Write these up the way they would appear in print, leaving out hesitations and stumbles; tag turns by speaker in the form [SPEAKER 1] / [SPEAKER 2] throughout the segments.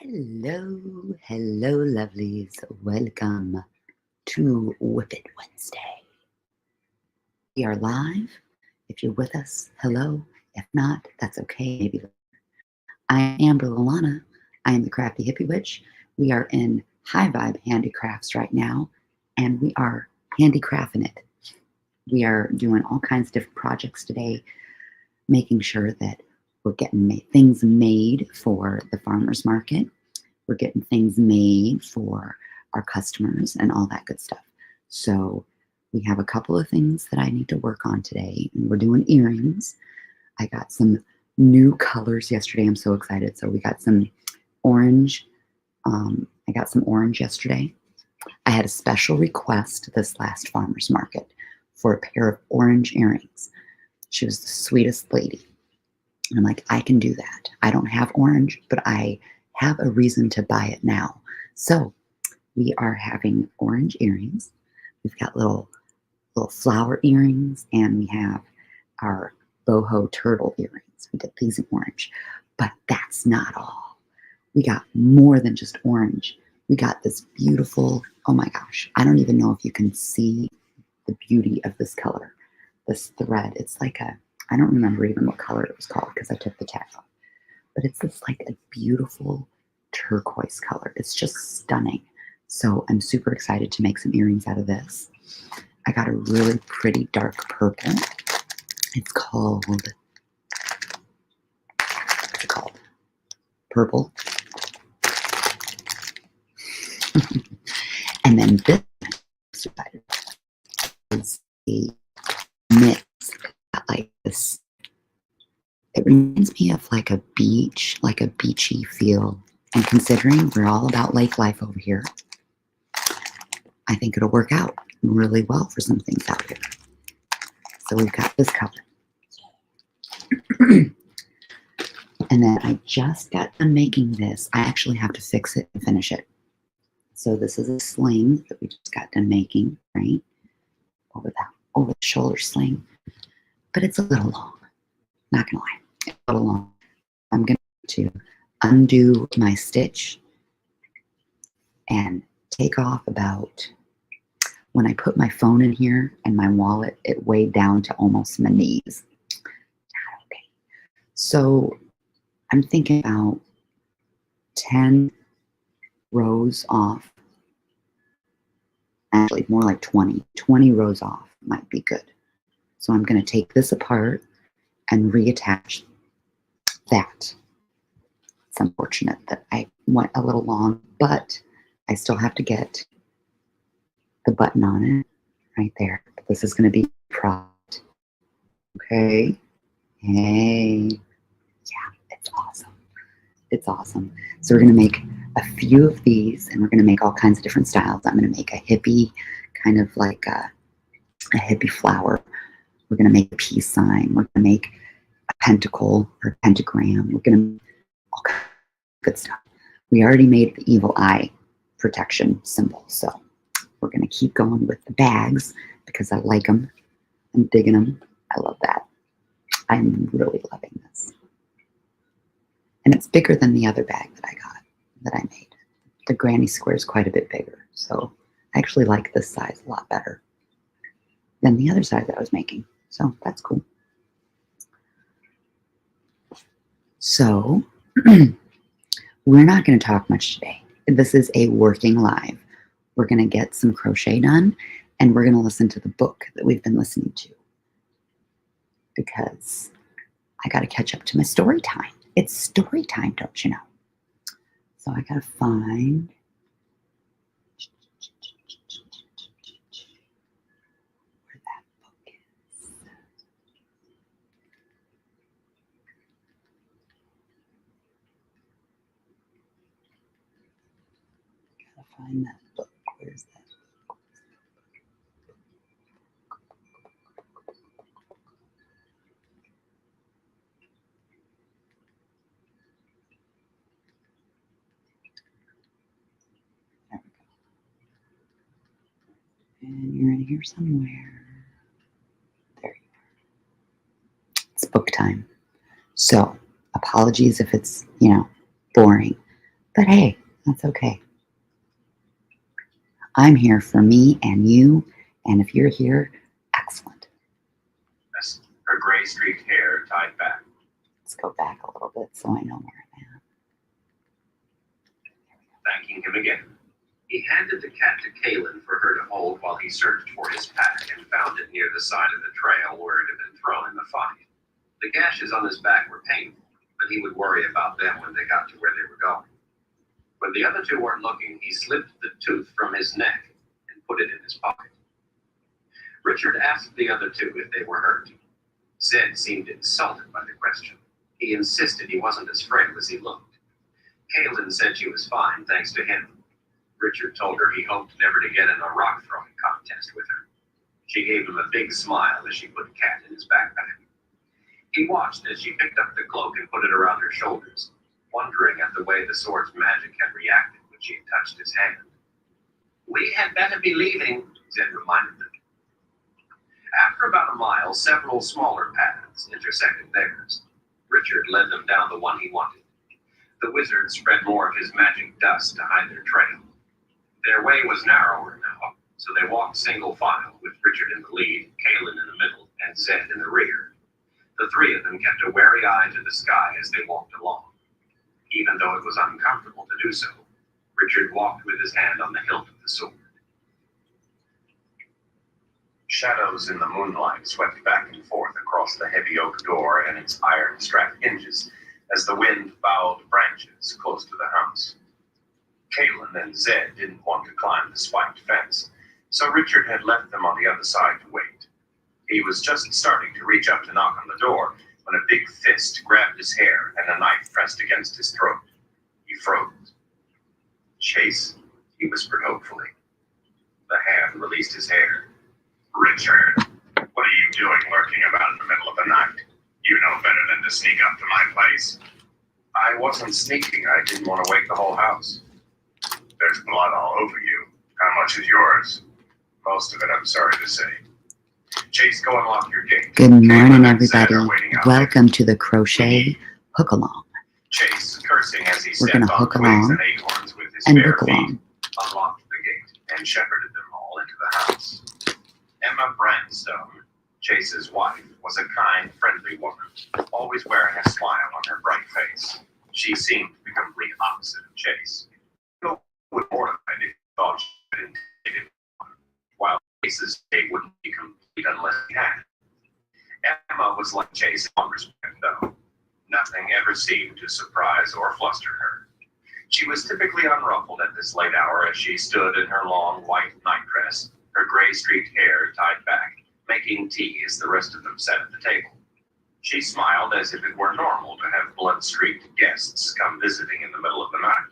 [SPEAKER 1] Hello, hello, lovelies. Welcome to Whip It Wednesday. We are live. If you're with us, hello. If not, that's okay. Maybe I am Amber Lalana. I am the Crafty Hippie Witch. We are in High Vibe Handicrafts right now, and we are handicrafting it. We are doing all kinds of different projects today, making sure that we're getting things made for the farmers market. We're getting things made for our customers and all that good stuff. So we have a couple of things that I need to work on today. And we're doing earrings. I got some new colors yesterday. I'm so excited. So we got some orange. I got some orange yesterday. I had a special request this last farmer's market for a pair of orange earrings. She was the sweetest lady. And I'm like, I can do that. I don't have orange, but I have a reason to buy it now. So we are having orange earrings. We've got little flower earrings, and we have our boho turtle earrings. We did these in orange, but that's not all. We got more than just orange. We got this beautiful, oh my gosh, I don't even know if you can see the beauty of this color, this thread. It's like I don't remember even what color it was called because I took the tag off. But it's this like a beautiful turquoise color. It's just stunning. So I'm super excited to make some earrings out of this. I got a really pretty dark purple. It's called, what's it called? Purple. And then this is a mix. Like this. It reminds me of like a beach, like a beachy feel. And considering we're all about lake life over here, I think it'll work out really well for some things out here. So we've got this color. And then I just got done making this. I actually have to fix it and finish it. So this is a sling that we just got done making, right? Over the shoulder sling. But it's a little long. Not gonna lie, it's a little long. I'm going to undo my stitch and take off about, when I put my phone in here and my wallet, it weighed down to almost my knees. Not okay. So I'm thinking about 10 rows off. Actually, more like 20. 20 rows off might be good. So I'm going to take this apart and reattach that. It's unfortunate that I went a little long, but I still have to get the button on it right there. This is going to be a product. Okay. Hey. Yeah, it's awesome. It's awesome. So we're going to make a few of these, and we're going to make all kinds of different styles. I'm going to make a hippie, kind of like a hippie flower. We're going to make a peace sign. We're going to make a pentacle or pentagram. We're going to make all kinds of good stuff. We already made the evil eye protection symbol, so we're going to keep going with the bags because I like them. I'm digging them. I love that. I'm really loving this. And it's bigger than the other bag that I made. The granny square is quite a bit bigger, so I actually like this size a lot better than the other size that I was making. So that's cool. So we're not going to talk much today. This is a working live. We're going to get some crochet done, and we're going to listen to the book that we've been listening to because I got to catch up to my story time. It's story time, don't you know? So I got to find where that book is. Got to find that book. Where's that book? There we go. And you're in here somewhere. There you are. It's book time. So apologies if it's, boring, But hey, that's okay. I'm here for me and you, and if you're here, excellent.
[SPEAKER 2] Her gray streaked hair tied back.
[SPEAKER 1] Let's go back a little bit so I know where I'm at.
[SPEAKER 2] Thanking him again. He handed the cat to Kaylin for her to hold while he searched for his pack and found it near the side of the trail where it had been thrown in the fight. The gashes on his back were painful, but he would worry about them when they got to where they were going. When the other two weren't looking, he slipped the tooth from his neck and put it in his pocket. Richard asked the other two if they were hurt. Zed seemed insulted by the question. He insisted he wasn't as frail as he looked. Kaylin said she was fine thanks to him. Richard told her he hoped never to get in a rock throwing contest with her. She gave him a big smile as she put the cat in his backpack. He watched as she picked up the cloak and put it around her shoulders, wondering at the way the sword's magic had reacted when she had touched his hand. "We had better be leaving," Zed reminded them. After about a mile, several smaller paths intersected theirs. Richard led them down the one he wanted. The wizard spread more of his magic dust to hide their trail. Their way was narrower now, so they walked single file, with Richard in the lead, Kaylin in the middle, and Zed in the rear. The three of them kept a wary eye to the sky as they walked along. Even though it was uncomfortable to do so, Richard walked with his hand on the hilt of the sword. Shadows in the moonlight swept back and forth across the heavy oak door and its iron-strapped hinges as the wind bowed branches close to the house. Kaylin and Zed didn't want to climb the spiked fence, so Richard had left them on the other side to wait. He was just starting to reach up to knock on the door when a big fist grabbed his hair and a knife pressed against his throat. He froze. "Chase?" he whispered hopefully. The hand released his hair. "Richard, what are you doing lurking about in the middle of the night? You know better than to sneak up to my place." "I wasn't sneaking. I didn't want to wake the whole house." "There's blood all over you. How much is yours?" "Most of it, I'm sorry to say." "Chase, go unlock your gate."
[SPEAKER 1] Good morning, everybody. Welcome to the crochet hook along.
[SPEAKER 2] Chase, cursing as he
[SPEAKER 1] We're
[SPEAKER 2] stepped
[SPEAKER 1] gonna
[SPEAKER 2] on
[SPEAKER 1] hook
[SPEAKER 2] twigs
[SPEAKER 1] along
[SPEAKER 2] and acorns with his
[SPEAKER 1] and
[SPEAKER 2] bare
[SPEAKER 1] book
[SPEAKER 2] feet,
[SPEAKER 1] along.
[SPEAKER 2] unlocked the gate and shepherded them all into the house. Emma Brandstone, Chase's wife, was a kind, friendly woman, always wearing a smile on her bright face. She seemed the complete opposite of Chase. No one would mortify if he thought she had intended one, while Chase's day wouldn't be complete unless he had. Emma was like Chase in one respect, though. Nothing ever seemed to surprise or fluster her. She was typically unruffled at this late hour as she stood in her long white nightdress, her gray-streaked hair tied back, making tea as the rest of them sat at the table. She smiled as if it were normal to have blood-streaked guests come visiting in the middle of the night.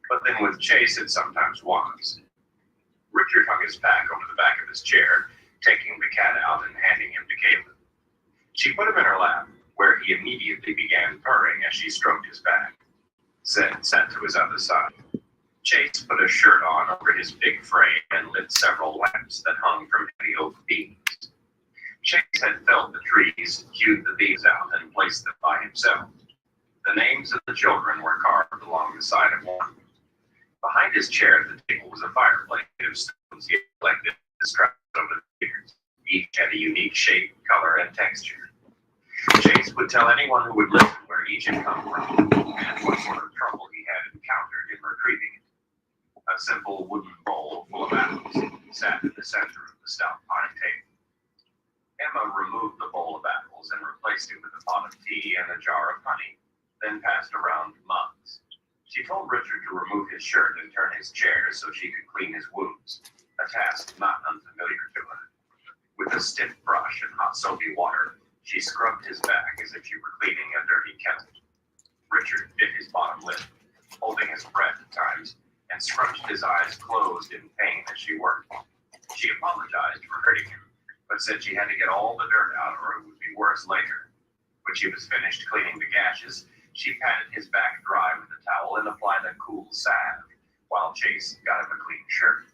[SPEAKER 2] But then with Chase, it sometimes was. Richard hung his pack over the back of his chair, taking the cat out and handing him to Kaylin. She put him in her lap, where he immediately began purring as she stroked his back. Zed sat to his other side. Chase put a shirt on over his big frame and lit several lamps that hung from heavy oak beams. Chase had felled the trees, hewed the beams out, and placed them by himself. The names of the children were carved along the side of one. Behind his chair at the table was a fireplace made of stones he had collected and strapped over the years. Each had a unique shape, color, and texture. Chase would tell anyone who would listen where each had come from and what sort of trouble he had encountered in retrieving it. A simple wooden bowl full of apples sat in the center of the stout pine table. Emma removed the bowl of apples and replaced it with a pot of tea and a jar of honey, then passed around mugs. She told Richard to remove his shirt and turn his chair so she could clean his wounds, a task not unfamiliar to her. With a stiff brush and hot soapy water, she scrubbed his back as if she were cleaning a dirty kettle. Richard bit his bottom lip, holding his breath at times, and scrunched his eyes closed in pain as she worked. She apologized for hurting him, but said she had to get all the dirt out or it would be worse later. When she was finished cleaning the gashes, she patted his back dry with a towel and applied a cool salve, while Chase got him a clean shirt.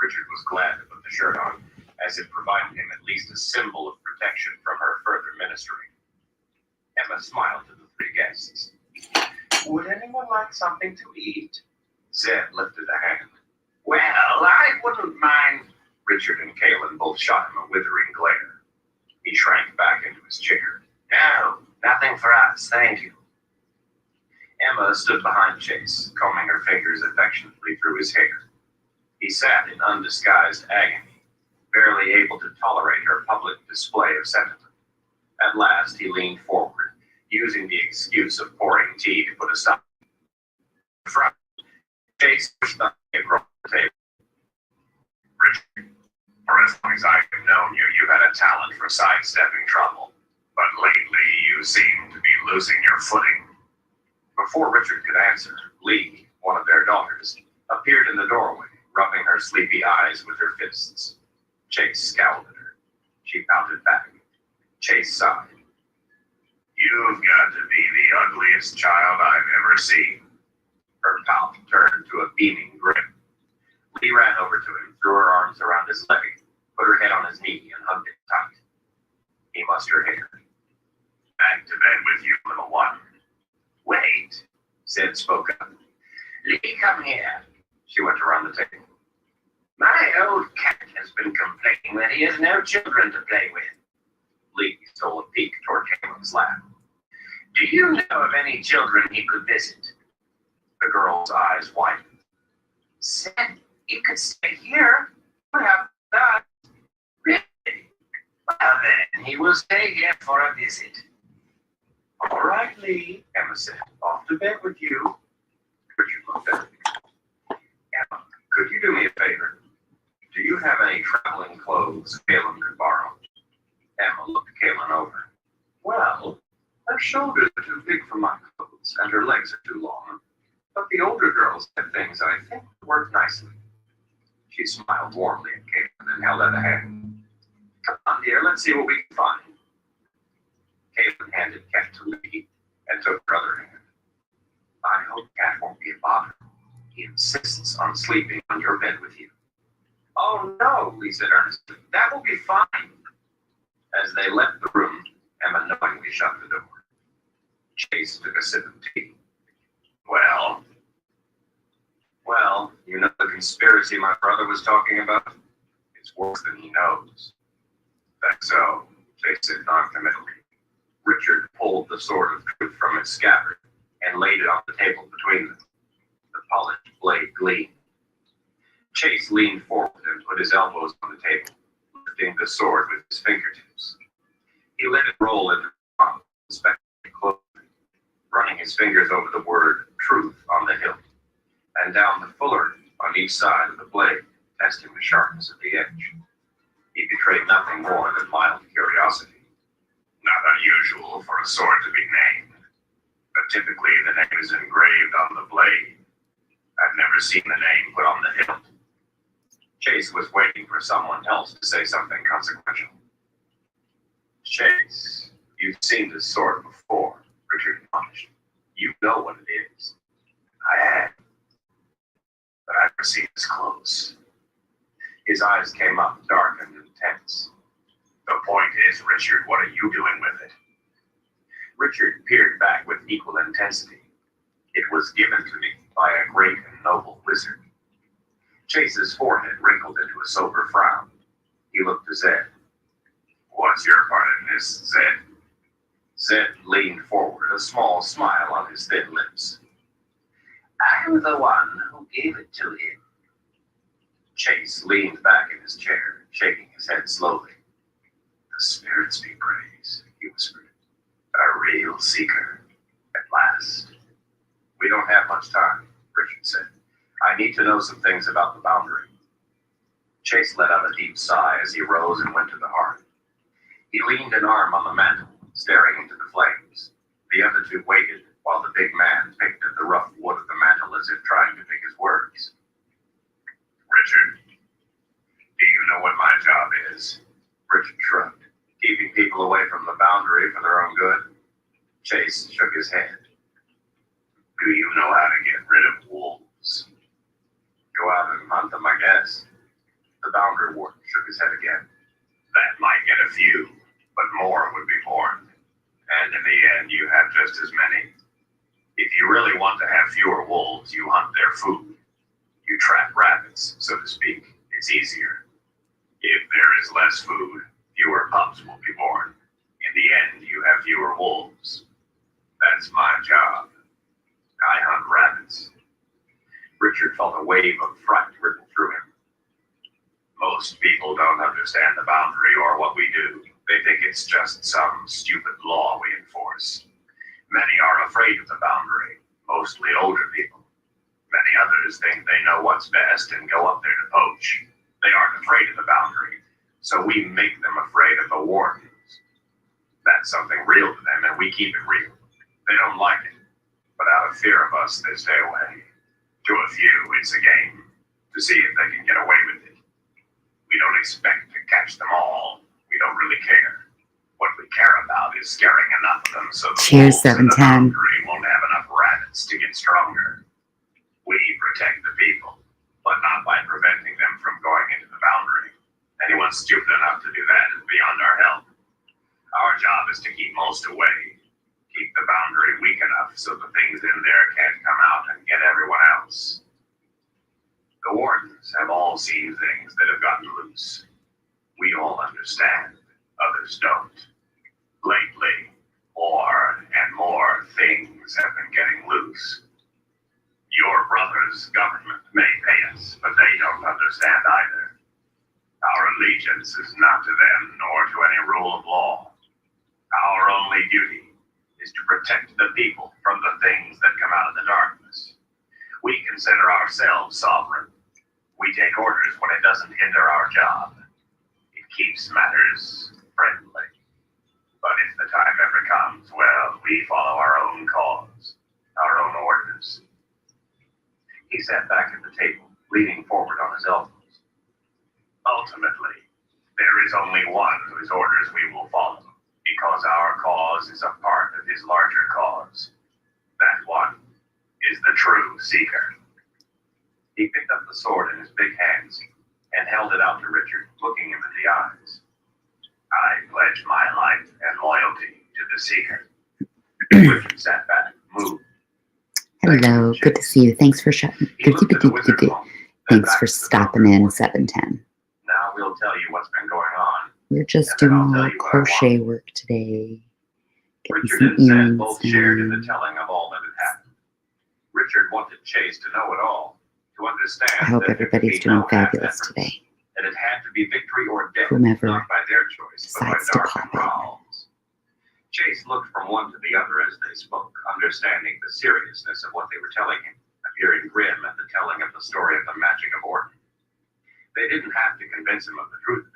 [SPEAKER 2] Richard was glad to put the shirt on, as it provided him at least a symbol of protection from her further ministering. Emma smiled to the three guests. Would anyone like something to eat? Zed lifted a hand. Well, I wouldn't mind. Richard and Kaylin both shot him a withering glare. He shrank back into his chair. No, nothing for us, thank you. Emma stood behind Chase, combing her fingers affectionately through his hair. He sat in undisguised agony, barely able to tolerate her public display of sentiment. At last, he leaned forward, using the excuse of pouring tea to put a stop. Chase pushed the across the table. Richard, for as long as I've known you, you've had a talent for sidestepping trouble. But lately, you seem to be losing your footing. Before Richard could answer, Lee, one of their daughters, appeared in the doorway, rubbing her sleepy eyes with her fists. Chase scowled at her. She pouted back. Chase sighed. You've got to be the ugliest child I've ever seen. Her pout turned to a beaming grin. Lee ran over to him, threw her arms around his leg, put her head on his knee, and hugged it tight. He mussed her hair. Back to bed with you, little one. Wait, Sid spoke up. Lee, come here. She went around the table. My old cat has been complaining that he has no children to play with. Lee stole a peek toward Caitlin's lap. Do you know of any children he could visit? The girl's eyes widened. Sid, he could stay here. What have that? Really? Well then, he will stay here for a visit. All right, Lee, Emma said. Off to bed with you. Richard looked at me. Emma, could you do me a favor? Do you have any traveling clothes Kaylin could borrow? Emma looked Kaylin over. Well, her shoulders are too big for my clothes, and her legs are too long. But the older girls have things I think would work nicely. She smiled warmly at Kaylin and held out a hand. Come on, dear, let's see what we can find. Kaylin handed Cat to Lee and took her other hand. I hope Cat won't be a bother. He insists on sleeping on your bed with you. Oh, no, Lee said earnestly. That will be fine. As they left the room, Emma knowingly shut the door. Chase took a sip of tea. Well, you know the conspiracy my brother was talking about? It's worse than he knows. That's so, Chase said noncommittally. Richard pulled the sword of truth from its scabbard and laid it on the table between them. The polished blade gleamed. Chase leaned forward and put his elbows on the table, lifting the sword with his fingertips. He let it roll into the palm, inspecting closely, running his fingers over the word truth on the hilt, and down the fuller on each side of the blade, testing the sharpness of the edge. He betrayed nothing more than mild curiosity. Not unusual for a sword to be named, but typically the name is engraved on the blade. I've never seen the name put on the hilt. Chase was waiting for someone else to say something consequential. Chase, you've seen this sword before, Richard admonished. You know what it is. I have. But I've never seen this close. His eyes came up, dark and intense. The point is, Richard, what are you doing with it? Richard peered back with equal intensity. It was given to me by a great and noble wizard. Chase's forehead wrinkled into a sober frown. He looked to Zed. What's your part in this, Zed? Zed leaned forward, a small smile on his thin lips. I'm the one who gave it to him. Chase leaned back in his chair, shaking his head slowly. The spirits be praised, he whispered. A real seeker, at last. We don't have much time, Richard said. I need to know some things about the boundary. Chase let out a deep sigh as he rose and went to the hearth. He leaned an arm on the mantel, staring into the flames. The other two waited while the big man picked at the rough wood of the mantel as if trying to pick his words. Richard, do you know what my job is? Richard shrugged. Keeping people away from the boundary for their own good? Chase shook his head. Do you know how to get rid of wolves? Go out and hunt them, I guess. The boundary warden shook his head again. That might get a few, but more would be born. And in the end, you have just as many. If you really want to have fewer wolves, you hunt their food. You trap rabbits, so to speak. It's easier. If there is less food, fewer pups will be born. In the end, you have fewer wolves. That's my job. I hunt rabbits. Richard felt a wave of fright ripple through him. Most people don't understand the boundary or what we do. They think it's just some stupid law we enforce. Many are afraid of the boundary, mostly older people. Many others think they know what's best and go up there to poach. They aren't afraid of the boundary, so we make them afraid of the wardens. That's something real to them, and we keep it real. They don't like it, but out of fear of us, they stay away. To a few, it's a game, to see if they can get away with it. We don't expect to catch them all. We don't really care. What we care about is scaring enough of them so the
[SPEAKER 1] Cheers,
[SPEAKER 2] wolves in the
[SPEAKER 1] 710.
[SPEAKER 2] boundary won't have enough rabbits to get stronger. We protect the people, but not by preventing them from going into the boundary. Anyone stupid enough to do that is beyond our help. Our job is to keep most away. Keep the boundary weak enough so the things in there can't come out and get everyone else. The wardens have all seen things that have gotten loose. We all understand, others don't. Lately, more and more things have been getting loose. Your brother's government may pay us, but they don't understand either. Our allegiance is not to them nor to any rule of law. Our only duty is to protect the people from the things that come out of the darkness. We consider ourselves sovereign. We take orders when it doesn't hinder our job. It keeps matters friendly. But if the time ever comes, well, we follow our own cause, our own orders. He sat back at the table, leaning forward on his elbows. Ultimately, there is only one whose orders we will follow, because our cause is a part of his larger cause. That one is the true seeker. He picked up the sword in his big hands and held it out to Richard, looking him in the eyes. I pledge my life and loyalty to the seeker. Richard sat back, moved.
[SPEAKER 1] Hello, good to see you. Thanks for Thanks for stopping in, 710.
[SPEAKER 2] Now we'll tell you what's been going on.
[SPEAKER 1] We're just doing a little crochet work today. Getting
[SPEAKER 2] Richard
[SPEAKER 1] some
[SPEAKER 2] and Sam
[SPEAKER 1] earrings
[SPEAKER 2] both shared in the
[SPEAKER 1] done.
[SPEAKER 2] telling of all that had happened. Richard wanted Chase to know it all, to understand
[SPEAKER 1] I hope
[SPEAKER 2] that there could
[SPEAKER 1] everybody's
[SPEAKER 2] be
[SPEAKER 1] doing
[SPEAKER 2] no half
[SPEAKER 1] fabulous
[SPEAKER 2] efforts,
[SPEAKER 1] today.
[SPEAKER 2] that it had to be victory or death,
[SPEAKER 1] Whomever
[SPEAKER 2] not by their choice, but by
[SPEAKER 1] decides to
[SPEAKER 2] dark
[SPEAKER 1] pop
[SPEAKER 2] and
[SPEAKER 1] in.
[SPEAKER 2] growls. Chase looked from one to the other as they spoke, understanding the seriousness of what they were telling him, appearing grim at the telling of the story of the magic of Orton. They didn't have to convince him of the truth.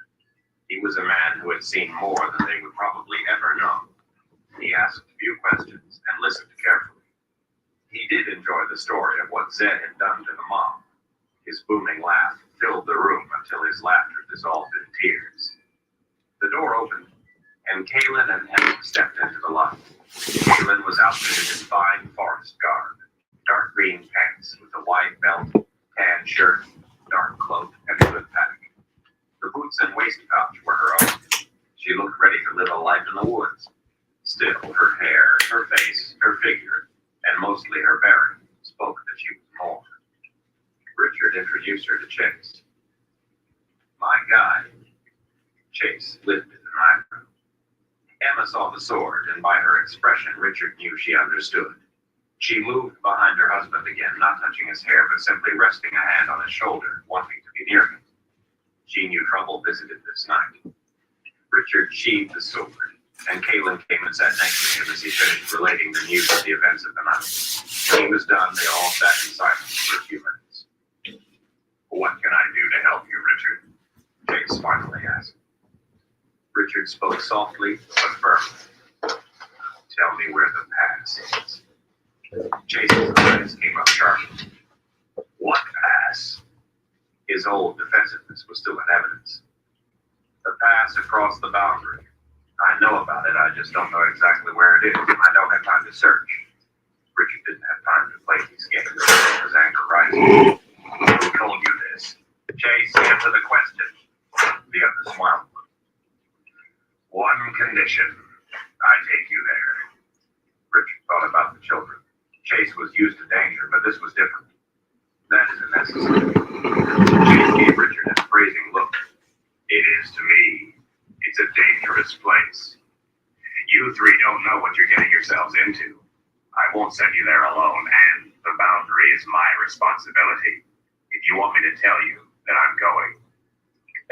[SPEAKER 2] He was a man who had seen more than they would probably ever know. He asked a few questions and listened carefully. He did enjoy the story of what Zed had done to the mob. His booming laugh filled the room until his laughter dissolved in tears. The door opened, and Kaylin and Emma stepped into the light. Kaylin was outfitted in fine forest garb, dark green pants with a wide belt, tan shirt, dark cloak, and a hood pack. The boots and waist pouch were her own. She looked ready to live a life in the woods. Still, her hair, her face, her figure, and mostly her bearing spoke that she was more. Richard introduced her to Chase. My guy. Chase lifted an eyebrow. Emma saw the sword, and by her expression, Richard knew she understood. She moved behind her husband again, not touching his hair, but simply resting a hand on his shoulder, wanting to be near him. She knew trouble visited this night. Richard sheathed the sword, and Kaylin came and sat next to him as he finished relating the news of the events of the night. When he was done, they all sat in silence for a few minutes. What can I do to help you, Richard? Chase finally asked. Richard spoke softly but firmly. Tell me where the pass is. Chase's eyes came up sharply. What pass? His old defensiveness was still in evidence. The pass across the boundary. I know about it, I just don't know exactly where it is. I don't have time to search. Richard didn't have time to play these games. His anger rising. Who told you this? Chase, answer the question. The other smiled. One condition. I take you there. Richard thought about the children. Chase was used to danger, but this was different. That isn't necessary. Chase gave Richard an appraising look. It is to me. It's a dangerous place. You three don't know what you're getting yourselves into. I won't send you there alone, and the boundary is my responsibility. If you want me to tell you, then I'm going.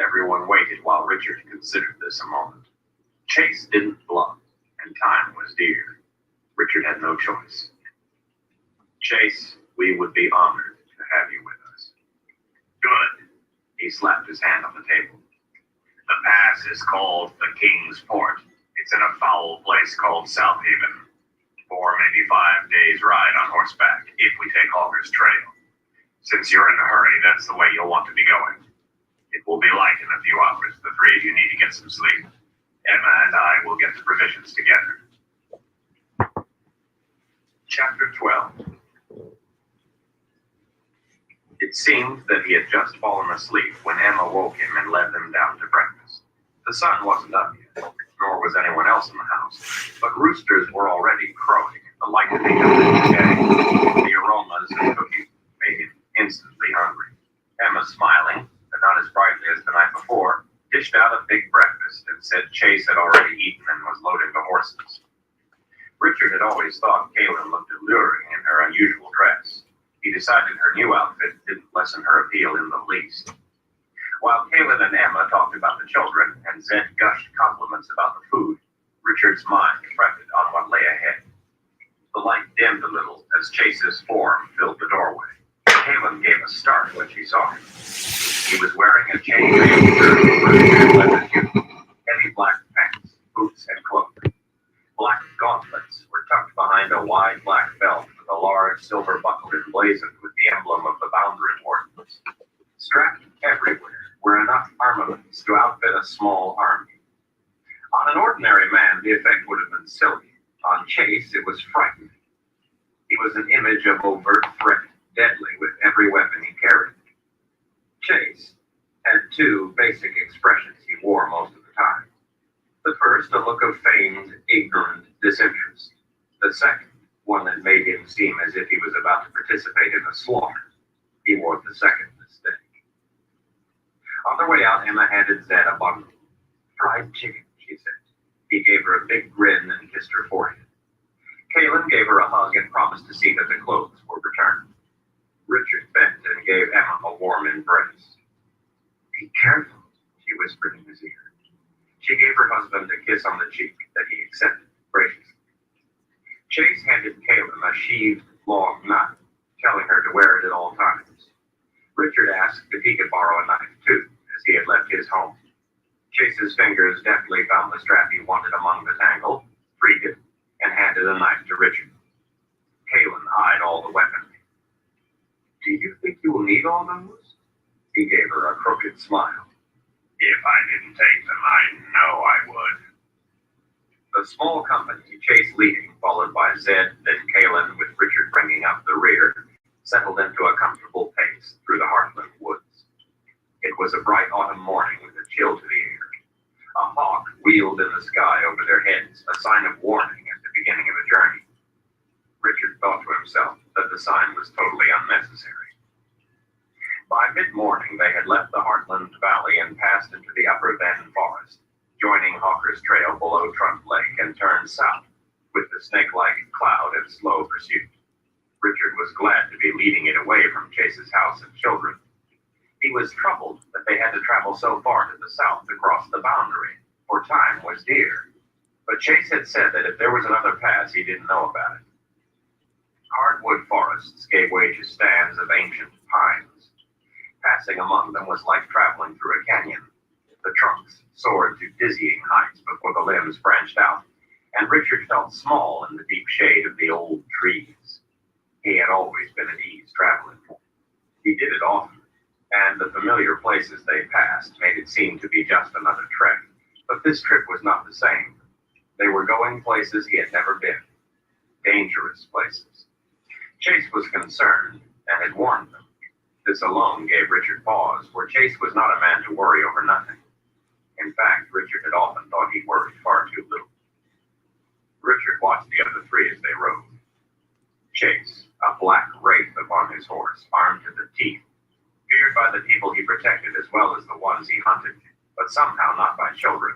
[SPEAKER 2] Everyone waited while Richard considered this a moment. Chase didn't bluff, and time was dear. Richard had no choice. Chase, we would be honored to have you with us. Good. He slapped his hand on the table. The pass is called the King's Port. It's in a foul place called South Haven. 4, maybe 5 days ride on horseback if we take Hawker's trail. Since you're in a hurry, that's the way you'll want to be going. It will be light in a few hours. The three of you need to get some sleep. Emma and I will get the provisions together. Chapter 12. It seemed that he had just fallen asleep when Emma woke him and led them down to breakfast. The sun wasn't up yet, nor was anyone else in the house, but roosters were already crowing at the lightening of the new day. The aromas of cooking made him instantly hungry. Emma, smiling, but not as brightly as the night before, dished out a big breakfast and said Chase had already eaten and was loading the horses. Richard had always thought Kaylin looked alluring in her unusual dress. He decided her new outfit didn't lessen her appeal in the least. While Kaylin and Emma talked about the children and Zed gushed compliments about the food, Richard's mind fretted on what lay ahead. The light dimmed a little as Chase's form filled the doorway. Kaylin gave a start when she saw him. He was wearing a chain-mail shirt over his leather suit, heavy black pants, boots, and clothing. Black gauntlets were tucked behind a wide black belt with a large silver buckle emblazoned with the emblem of the boundary wardens. Strapped everywhere were enough armaments to outfit a small army. On an ordinary man, the effect would have been silly. On Chase, it was frightening. He was an image of overt threat, deadly with every weapon he carried. Chase had two basic expressions he wore most of the time. The first, a look of feigned, ignorant disinterest. The second, one that made him seem as if he was about to participate in a slaughter. He wore the second mistake. On their way out, Emma handed Zed a bundle. Fried chicken, she said. He gave her a big grin and kissed her forehead. Kaylin gave her a hug and promised to see that the clothes were returned. Richard bent and gave Emma a warm embrace. Be careful, she whispered in his ear. She gave her husband a kiss on the cheek that he accepted graciously. Chase handed Kaylin a sheathed long knife, telling her to wear it at all times. Richard asked if he could borrow a knife too, as he had left his home. Chase's fingers deftly found the strap he wanted among the tangle, freed it, and handed a knife to Richard. Kaylin eyed all the weaponry. Do you think you will need all those? He gave her a crooked smile. If I didn't take them, I know I would. The small company, Chase leading, followed by Zed, then Kaylin, with Richard bringing up the rear, settled into a comfortable pace through the Heartland woods. It was a bright autumn morning with a chill to the air. A hawk wheeled in the sky over their heads, a sign of warning at the beginning of a journey. Richard thought to himself that the sign was totally unnecessary. By mid-morning, they had left the Heartland Valley and passed into the Upper Bend Forest, joining Hawker's Trail below Trump Lake and turned south, with the snake-like cloud in slow pursuit. Richard was glad to be leading it away from Chase's house and children. He was troubled that they had to travel so far to the south to cross the boundary, for time was dear. But Chase had said that if there was another pass, he didn't know about it. Hardwood forests gave way to stands of ancient pines. Passing among them was like traveling through a canyon. The trunks soared to dizzying heights before the limbs branched out, and Richard felt small in the deep shade of the old trees. He had always been at ease traveling. He did it often, and the familiar places they passed made it seem to be just another trek. But this trip was not the same. They were going places he had never been. Dangerous places. Chase was concerned and had warned them. This alone gave Richard pause, for Chase was not a man to worry over nothing. In fact, Richard had often thought he worried far too little. Richard watched the other three as they rode. Chase, a black wraith upon his horse, armed to the teeth, feared by the people he protected as well as the ones he hunted, but somehow not by children.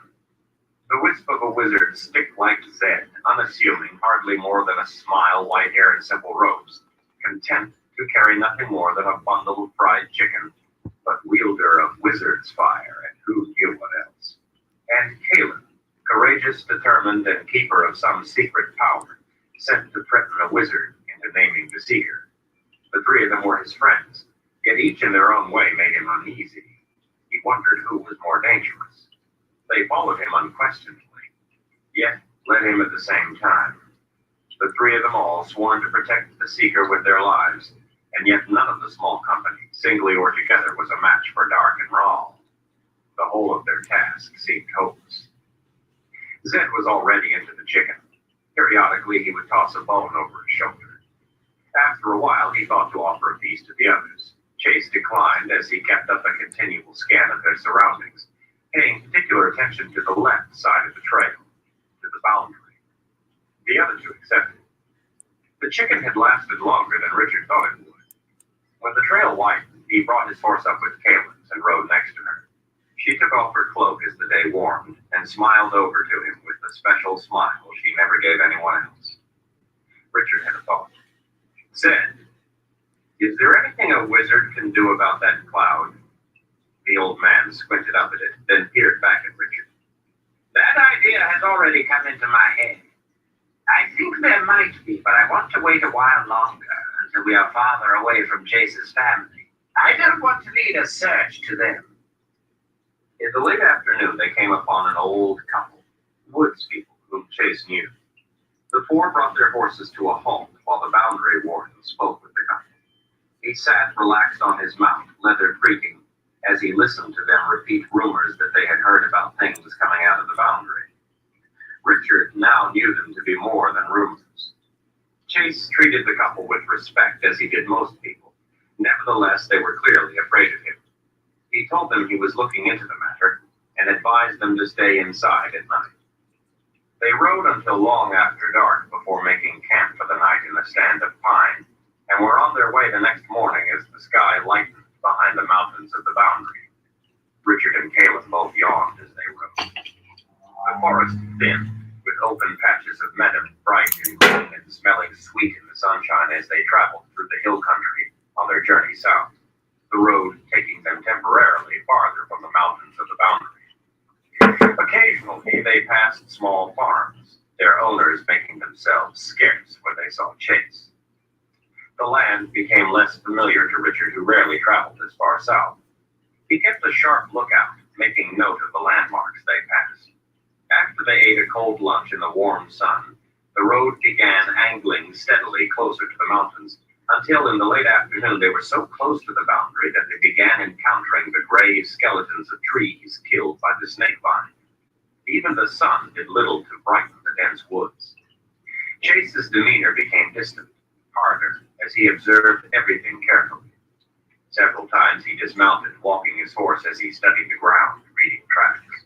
[SPEAKER 2] The wisp of a wizard stick-like Zed, unassuming, hardly more than a smile, white hair, and simple robes, content to carry nothing more than a bundle of fried chicken, but wielder of wizard's fire, and who knew what else. And Caleb, courageous, determined, and keeper of some secret power, sent to threaten a wizard into naming the seeker. The three of them were his friends, yet each in their own way made him uneasy. He wondered who was more dangerous. They followed him unquestioningly, yet led him at the same time. The three of them all sworn to protect the seeker with their lives, and yet none of the small company, singly or together, was a match for Dark and Rawl. The whole of their task seemed hopeless. Zed was already into the chicken. Periodically, he would toss a bone over his shoulder. After a while, he thought to offer a piece to the others. Chase declined as he kept up a continual scan of their surroundings, paying particular attention to the left side of the trail, to the boundary. The other two accepted. The chicken had lasted longer than Richard thought it would. When the trail widened, he brought his horse up with Caleb's and rode next to her. She took off her cloak as the day warmed and smiled over to him with the special smile she never gave anyone else. Richard had a thought. Said, "Is there anything a wizard can do about that cloud?" The old man squinted up at it, then peered back at Richard. "That idea has already come into my head. I think there might be, but I want to wait a while longer until we are farther away from Chase's family. I don't want to lead a search to them." In the late afternoon, they came upon an old couple, woods people whom Chase knew. The four brought their horses to a halt while the boundary warden spoke with the couple. He sat relaxed on his mount, leather creaking, as he listened to them repeat rumors that they had heard about things coming out of the boundary. Richard now knew them to be more than rumors. Chase treated the couple with respect, as he did most people. Nevertheless, they were clearly afraid of him. He told them he was looking into the matter and advised them to stay inside at night. They rode until long after dark before making camp for the night in a stand of pine, and were on their way the next morning as the sky lightened behind the mountains of the boundary. Richard and Caleb both yawned as they rode. The forest thin, with open patches of meadow, bright and green and smelling sweet in the sunshine as they traveled through the hill country on their journey south, the road taking them temporarily farther from the mountains of the boundary. Occasionally, they passed small farms, their owners making themselves scarce when they saw Chase. The land became less familiar to Richard, who rarely traveled this far south. He kept a sharp lookout, making note of the landmarks they passed. After they ate a cold lunch in the warm sun, the road began angling steadily closer to the mountains, until in the late afternoon they were so close to the boundary that they began encountering the gray skeletons of trees killed by the snake vine. Even the sun did little to brighten the dense woods. Chase's demeanor became distant, harder, as he observed everything carefully. Several times he dismounted, walking his horse as he studied the ground, reading tracks.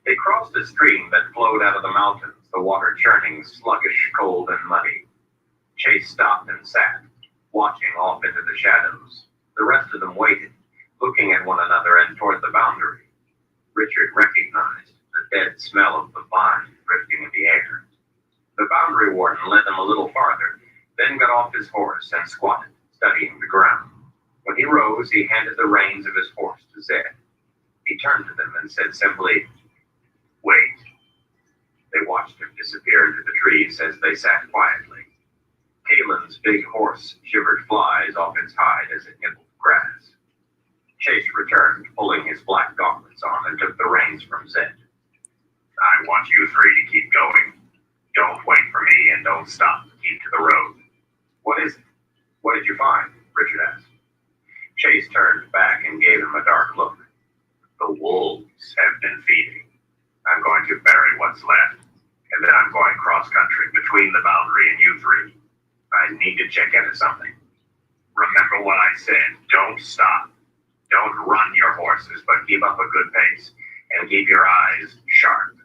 [SPEAKER 2] They crossed a stream that flowed out of the mountains, the water churning, sluggish, cold, and muddy. Chase stopped and sat, watching off into the shadows. The rest of them waited, looking at one another and toward the boundary. Richard recognized the dead smell of the vine drifting in the air. The boundary warden led them a little farther, then got off his horse and squatted, studying the ground. When he rose, he handed the reins of his horse to Zed. He turned to them and said simply, "Wait." They watched him disappear into the trees as they sat quietly. Kalen's big horse shivered flies off its hide as it nibbled grass. Chase returned, pulling his black gauntlets on, and took the reins from Zed. "I want you three to keep going. Don't wait for me and don't stop. Keep to the road." "What is it? What did you find?" Richard asked. Chase turned back and gave him a dark look. "The wolves have been feeding. I'm going to bury what's left, and then I'm going cross-country between the boundary and you three. I need to check into something. Remember what I said. Don't stop. Don't run your horses, but keep up a good pace, and keep your eyes sharp.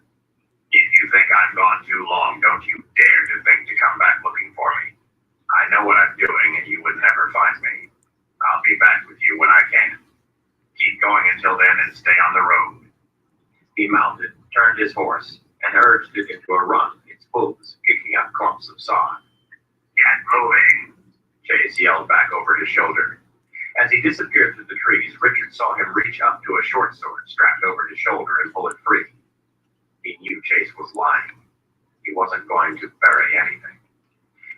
[SPEAKER 2] If you think I'm gone too long, don't you dare to think to come back looking for me. I know what I'm doing, and you would never find me. I'll be back with you when I can. Keep going until then and stay on the road. He mounted, turned his horse, and urged it into a run, its hooves kicking up clumps of sod. Get moving, Chase yelled back over his shoulder. As he disappeared through the trees, Richard saw him reach up to a short sword strapped over his shoulder and pull it free. He knew Chase was lying. He wasn't going to bury anything.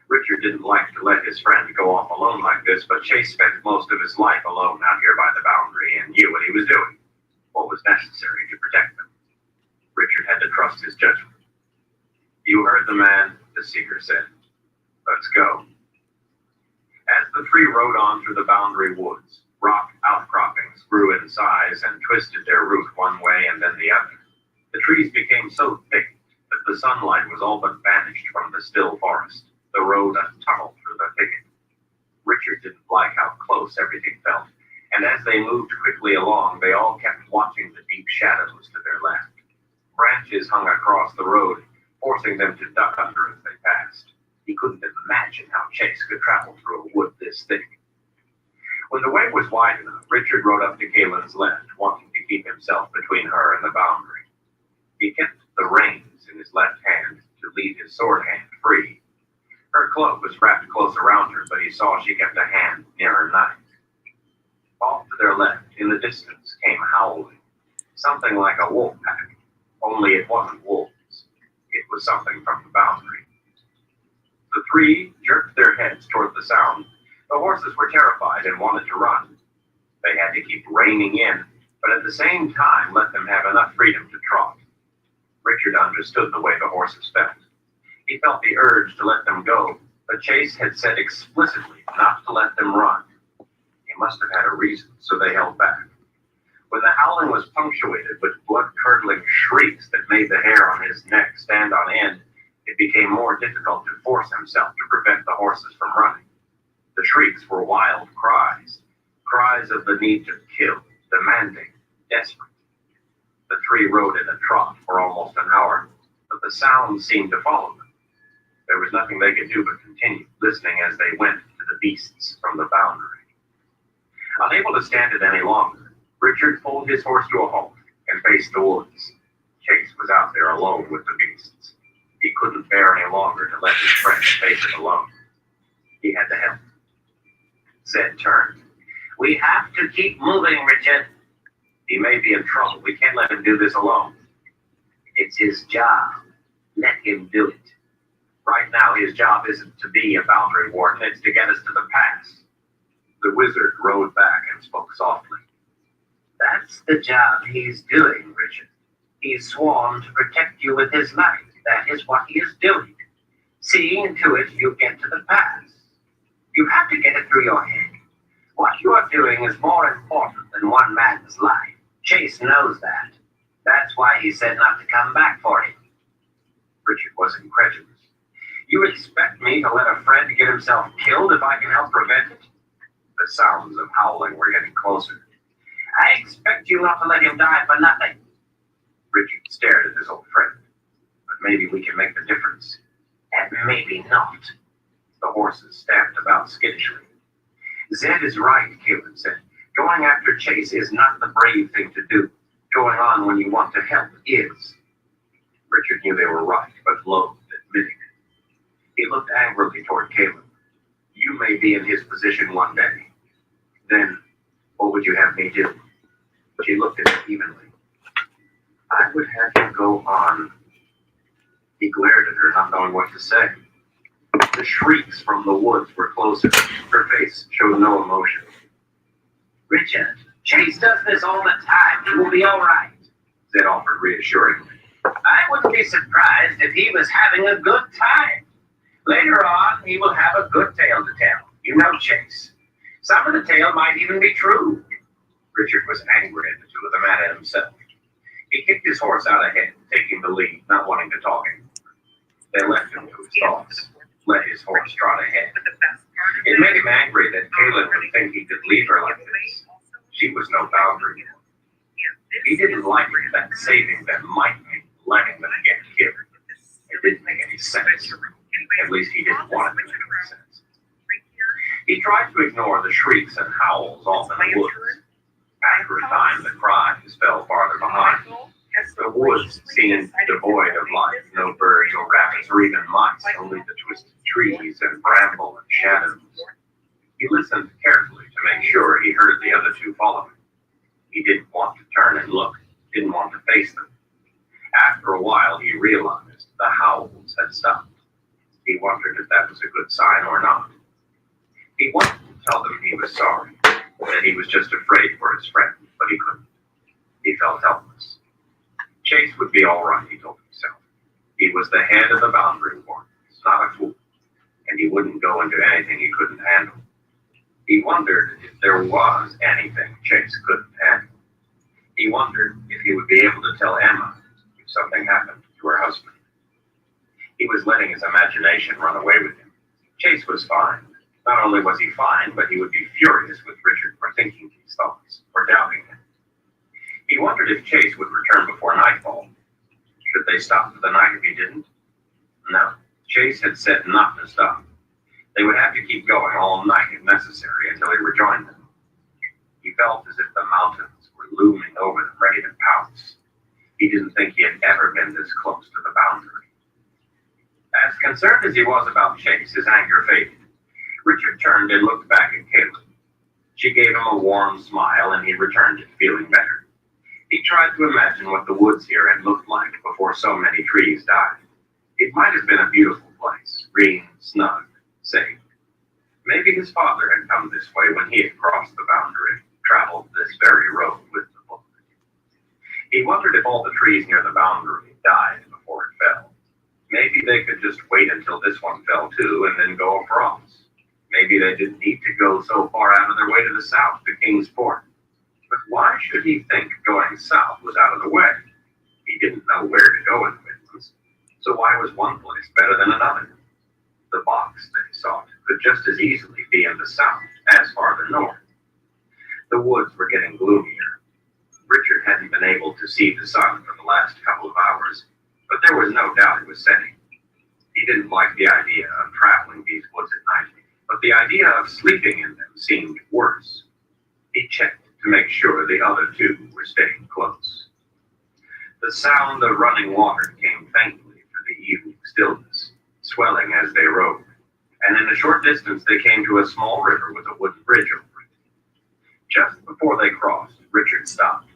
[SPEAKER 2] Richard didn't like to let his friend go off alone like this, but Chase spent most of his life alone out here by the boundary and knew what he was doing, what was necessary to protect them. Richard had to trust his judgment. You heard the man, the seeker said. Let's go. As the three rode on through the boundary woods, rock outcroppings grew in size and twisted their route one way and then the other. The trees became so thick that the sunlight was all but vanished from the still forest, the road a tunnel through the thicket. Richard didn't like how close everything felt, and as they moved quickly along, they all kept watching the deep shadows to their left. Branches hung across the road, forcing them to duck under as they passed. He couldn't imagine how Chase could travel through a wood this thick. When the way was wide enough, Richard rode up to Kaylin's left, wanting to keep himself between her and the boundary. He kept the reins in his left hand to leave his sword hand free. Her cloak was wrapped close around her, but he saw she kept a hand near her knife. Off to their left, in the distance, came howling. Something like a wolf pack, only it wasn't wolves. It was something from the boundary. The three jerked their heads toward the sound. The horses were terrified and wanted to run. They had to keep reining in, but at the same time let them have enough freedom to trot. Richard understood the way the horses felt. He felt the urge to let them go, but Chase had said explicitly not to let them run. He must have had a reason, so they held back. When the howling was punctuated with blood-curdling shrieks that made the hair on his neck stand on end, it became more difficult to force himself to prevent the horses from running. The shrieks were wild cries, cries of the need to kill, demanding, desperate. The three rode in a trot for almost an hour, but the sound seemed to follow them. There was nothing they could do but continue listening as they went to the beasts from the boundary. Unable to stand it any longer, Richard pulled his horse to a halt and faced the woods. Chase was out there alone with the beasts. He couldn't bear any longer to let his friend face it alone. He had to help. Zed turned. We have to keep moving, Richard. He may be in trouble. We can't let him do this alone. It's his job. Let him do it. Right now, his job isn't to be a boundary warden. It's to get us to the pass. The wizard rode back and spoke softly. That's the job he's doing, Richard. He's sworn to protect you with his life. That is what he is doing. Seeing to it you get to the pass. You have to get it through your head. What you are doing is more important than one man's life. Chase knows that. That's why he said not to come back for him. Richard was incredulous. You expect me to let a friend get himself killed if I can help prevent it? The sounds of howling were getting closer. I expect you not to let him die for nothing. Richard stared at his old friend. But maybe we can make the difference. And maybe not. The horses stamped about skittishly. Zed is right, Kaylin said. Going after Chase is not the brave thing to do. Going on when you want to help is. Richard knew they were right, but loathed admitting it. He looked angrily toward Kaylin. You may be in his position one day. Then, what would you have me do? She looked at him evenly. I would have you go on. He glared at her, not knowing what to say. The shrieks from the woods were closer. Her face showed no emotion. Richard, Chase does this all the time. He will be all right, Zed offered reassuringly. I wouldn't be surprised if he was having a good time. Later on, he will have a good tale to tell. You know Chase. Some of the tale might even be true. Richard was angry at the two of them and at himself. He kicked his horse out ahead, taking the lead, not wanting to talk anymore. They left him to his thoughts, let his horse trot ahead. It made him angry that Kaylin would think he could leave her like this. She was no boundary. He didn't like that saving them might mean letting them get killed. It didn't make any sense. At least he didn't want it to make any sense. He tried to ignore the shrieks and howls off in the woods. After a time, the cries fell farther behind. The woods seemed devoid of life, no birds or rabbits or even mice, only the twisted trees and bramble and shadows. He listened carefully to make sure he heard the other two following. He didn't want to turn and look, didn't want to face them. After a while, he realized the howls had stopped. He wondered if that was a good sign or not. He wanted to tell them he was sorry, that he was just afraid for his friend, but he couldn't. He felt helpless. Chase would be all right, he told himself. He was the head of the boundary wardens, not a fool, and he wouldn't go into anything he couldn't handle. He wondered if there was anything Chase couldn't handle. He wondered if he would be able to tell Emma if something happened to her husband. He was letting his imagination run away with him. Chase was fine. Not only was he fine, but he would be furious with Richard for thinking these thoughts, for doubting him. He wondered if Chase would return before nightfall. Should they stop for the night if he didn't? No, Chase had said not to stop. They would have to keep going all night if necessary until he rejoined them. He felt as if the mountains were looming over them, ready to pounce. He didn't think he had ever been this close to the boundary. As concerned as he was about Chase, his anger faded. Richard turned and looked back at Caleb. She gave him a warm smile, and he returned it, feeling better. He tried to imagine what the woods here had looked like before so many trees died. It might have been a beautiful place, green, snug, safe. Maybe his father had come this way when he had crossed the boundary, traveled this very road with the book. He wondered if all the trees near the boundary died before it fell. Maybe they could just wait until this one fell too and then go across. Maybe they didn't need to go so far out of their way to the south, to Kingsport. But why should he think going south was out of the way? He didn't know where to go in the Midlands. So why was one place better than another? The box that he sought could just as easily be in the south as farther north. The woods were getting gloomier. Richard hadn't been able to see the sun for the last couple of hours, but there was no doubt it was setting. He didn't like the idea of traveling these woods at night, but the idea of sleeping in them seemed worse. He checked to make sure the other two were staying close. The sound of running water came faintly through the evening stillness, swelling as they rode, and in a short distance they came to a small river with a wooden bridge over it. Just before they crossed, Richard stopped.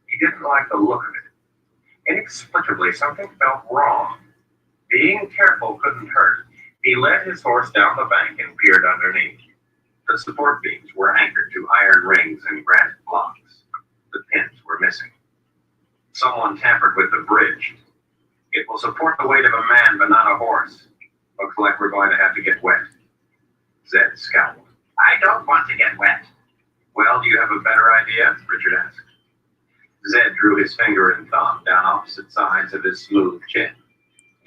[SPEAKER 2] He didn't like the look of it. Inexplicably, something felt wrong. Being careful couldn't hurt. He led his horse down the bank and peered underneath. The support beams were anchored to iron rings and granite blocks. The pins were missing. Someone tampered with the bridge. It will support the weight of a man, but not a horse. Looks like we're going to have to get wet. Zed scowled. I don't want to get wet. Well, do you have a better idea? Richard asked. Zed drew his finger and thumb down opposite sides of his smooth chin.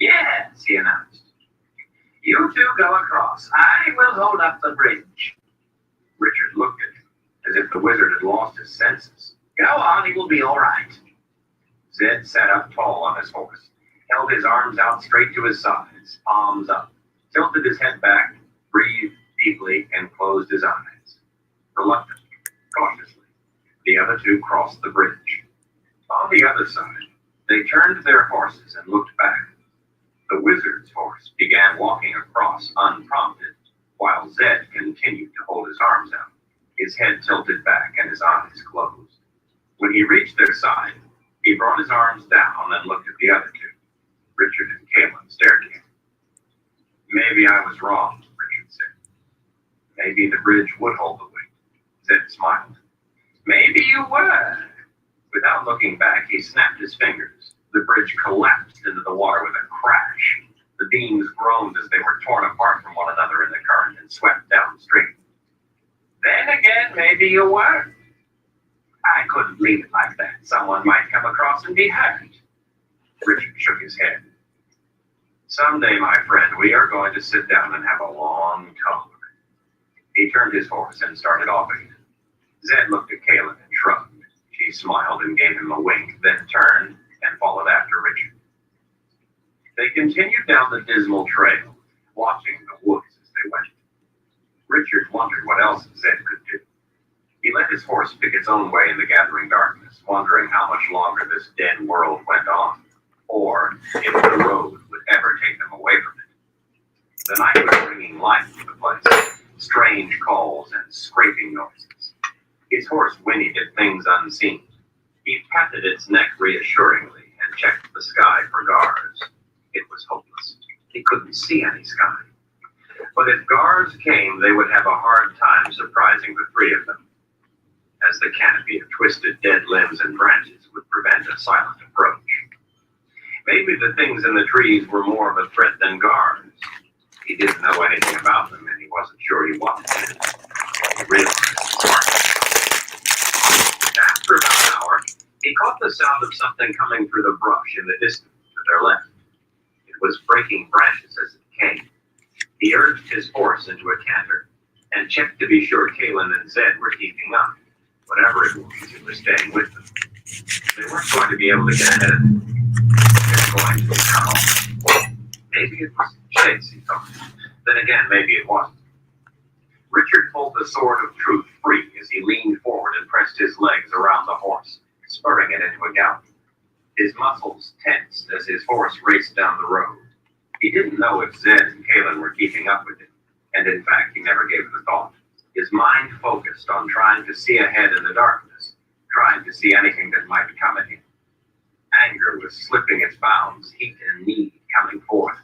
[SPEAKER 2] Yes, he announced. You two go across. I will hold up the bridge. Richard looked at him, as if the wizard had lost his senses. Go on, he will be all right. Zed sat up tall on his horse, held his arms out straight to his sides, palms up, tilted his head back, breathed deeply, and closed his eyes. Reluctantly, cautiously, the other two crossed the bridge. On the other side, they turned their horses and looked back. The wizard's horse began walking across unprompted, while Zed continued to hold his arms out, his head tilted back and his eyes closed. When he reached their side, he brought his arms down and looked at the other two. Richard and Caleb stared at him. Maybe I was wrong, Richard said. Maybe the bridge would hold the weight. Zed smiled. Maybe you were. Without looking back, he snapped his fingers. The bridge collapsed into the water with a crash. The beams groaned as they were torn apart from one another in the current and swept downstream. Then again, maybe you were. I couldn't leave it like that. Someone might come across and be hurt. Richard shook his head. Someday, my friend, we are going to sit down and have a long talk. He turned his horse and started off again. Zed looked at Caleb and shrugged. She smiled and gave him a wink, then turned and followed after Richard. They continued down the dismal trail, watching the woods as they went. Richard Richard wondered what else Zed could do. He let his horse pick its own way in the gathering darkness, wondering how much longer this dead world went on, or if the road would ever take them away from it. The night was bringing life to the place, strange calls and scraping noises. His horse whinnied at things unseen. He patted its neck reassuringly and checked the sky for gars. It was hopeless. He couldn't see any sky. But if gars came, they would have a hard time surprising the three of them, as the canopy of twisted dead limbs and branches would prevent a silent approach. Maybe the things in the trees were more of a threat than gars. He didn't know anything about them, and he wasn't sure he wanted to. He realized. After about an hour, he caught the sound of something coming through the brush in the distance to their left. It was breaking branches as it came. He urged his horse into a canter and checked to be sure Kalen and Zed were keeping up. Whatever it was staying with them. They weren't going to be able to get ahead of it. They were going to come on. Maybe it was Chase, he thought. Then again, maybe it wasn't. Richard pulled the sword of truth free as he leaned forward and pressed his legs around the horse, spurring it into a gallop. His muscles tensed as his horse raced down the road. He didn't know if Zed and Kalen were keeping up with him, and in fact, he never gave it a thought. His mind focused on trying to see ahead in the darkness, trying to see anything that might come at him. Anger was slipping its bounds, heat and need coming forth.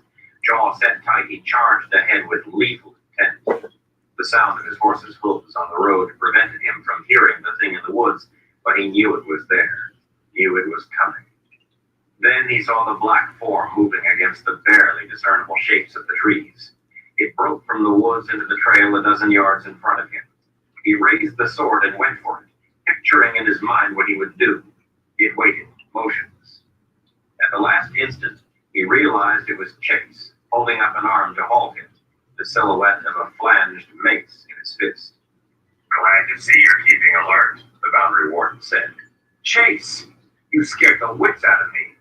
[SPEAKER 2] Jaw set tight, he charged ahead with lethal intent. The sound of his horse's hooves on the road prevented him from hearing the thing in the woods, but he knew it was there, knew it was coming. Then he saw the black form moving against the barely discernible shapes of the trees. It broke from the woods into the trail a dozen yards in front of him. He raised the sword and went for it, picturing in his mind what he would do. It waited, motionless. At the last instant, he realized it was Chase, holding up an arm to halt him, the silhouette of a flanged mace in his fist. "Glad to see you're keeping alert," the boundary warden said. "Chase, you scared the wits out of me."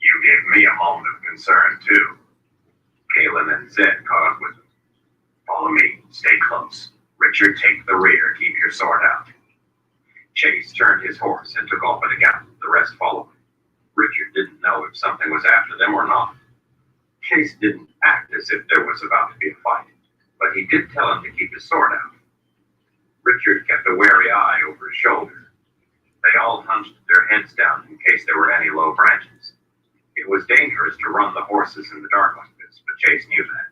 [SPEAKER 2] "You gave me a moment of concern, too." Kalen and Zed caught up with him. "Follow me. Stay close. Richard, take the rear. Keep your sword out." Chase turned his horse and took off at a gallop. The rest followed him. Richard didn't know if something was after them or not. Chase didn't act as if there was about to be a fight, but he did tell him to keep his sword out. Richard kept a wary eye over his shoulder. They all hunched their heads down in case there were any low branches. It was dangerous to run the horses in the dark like this, but Chase knew that.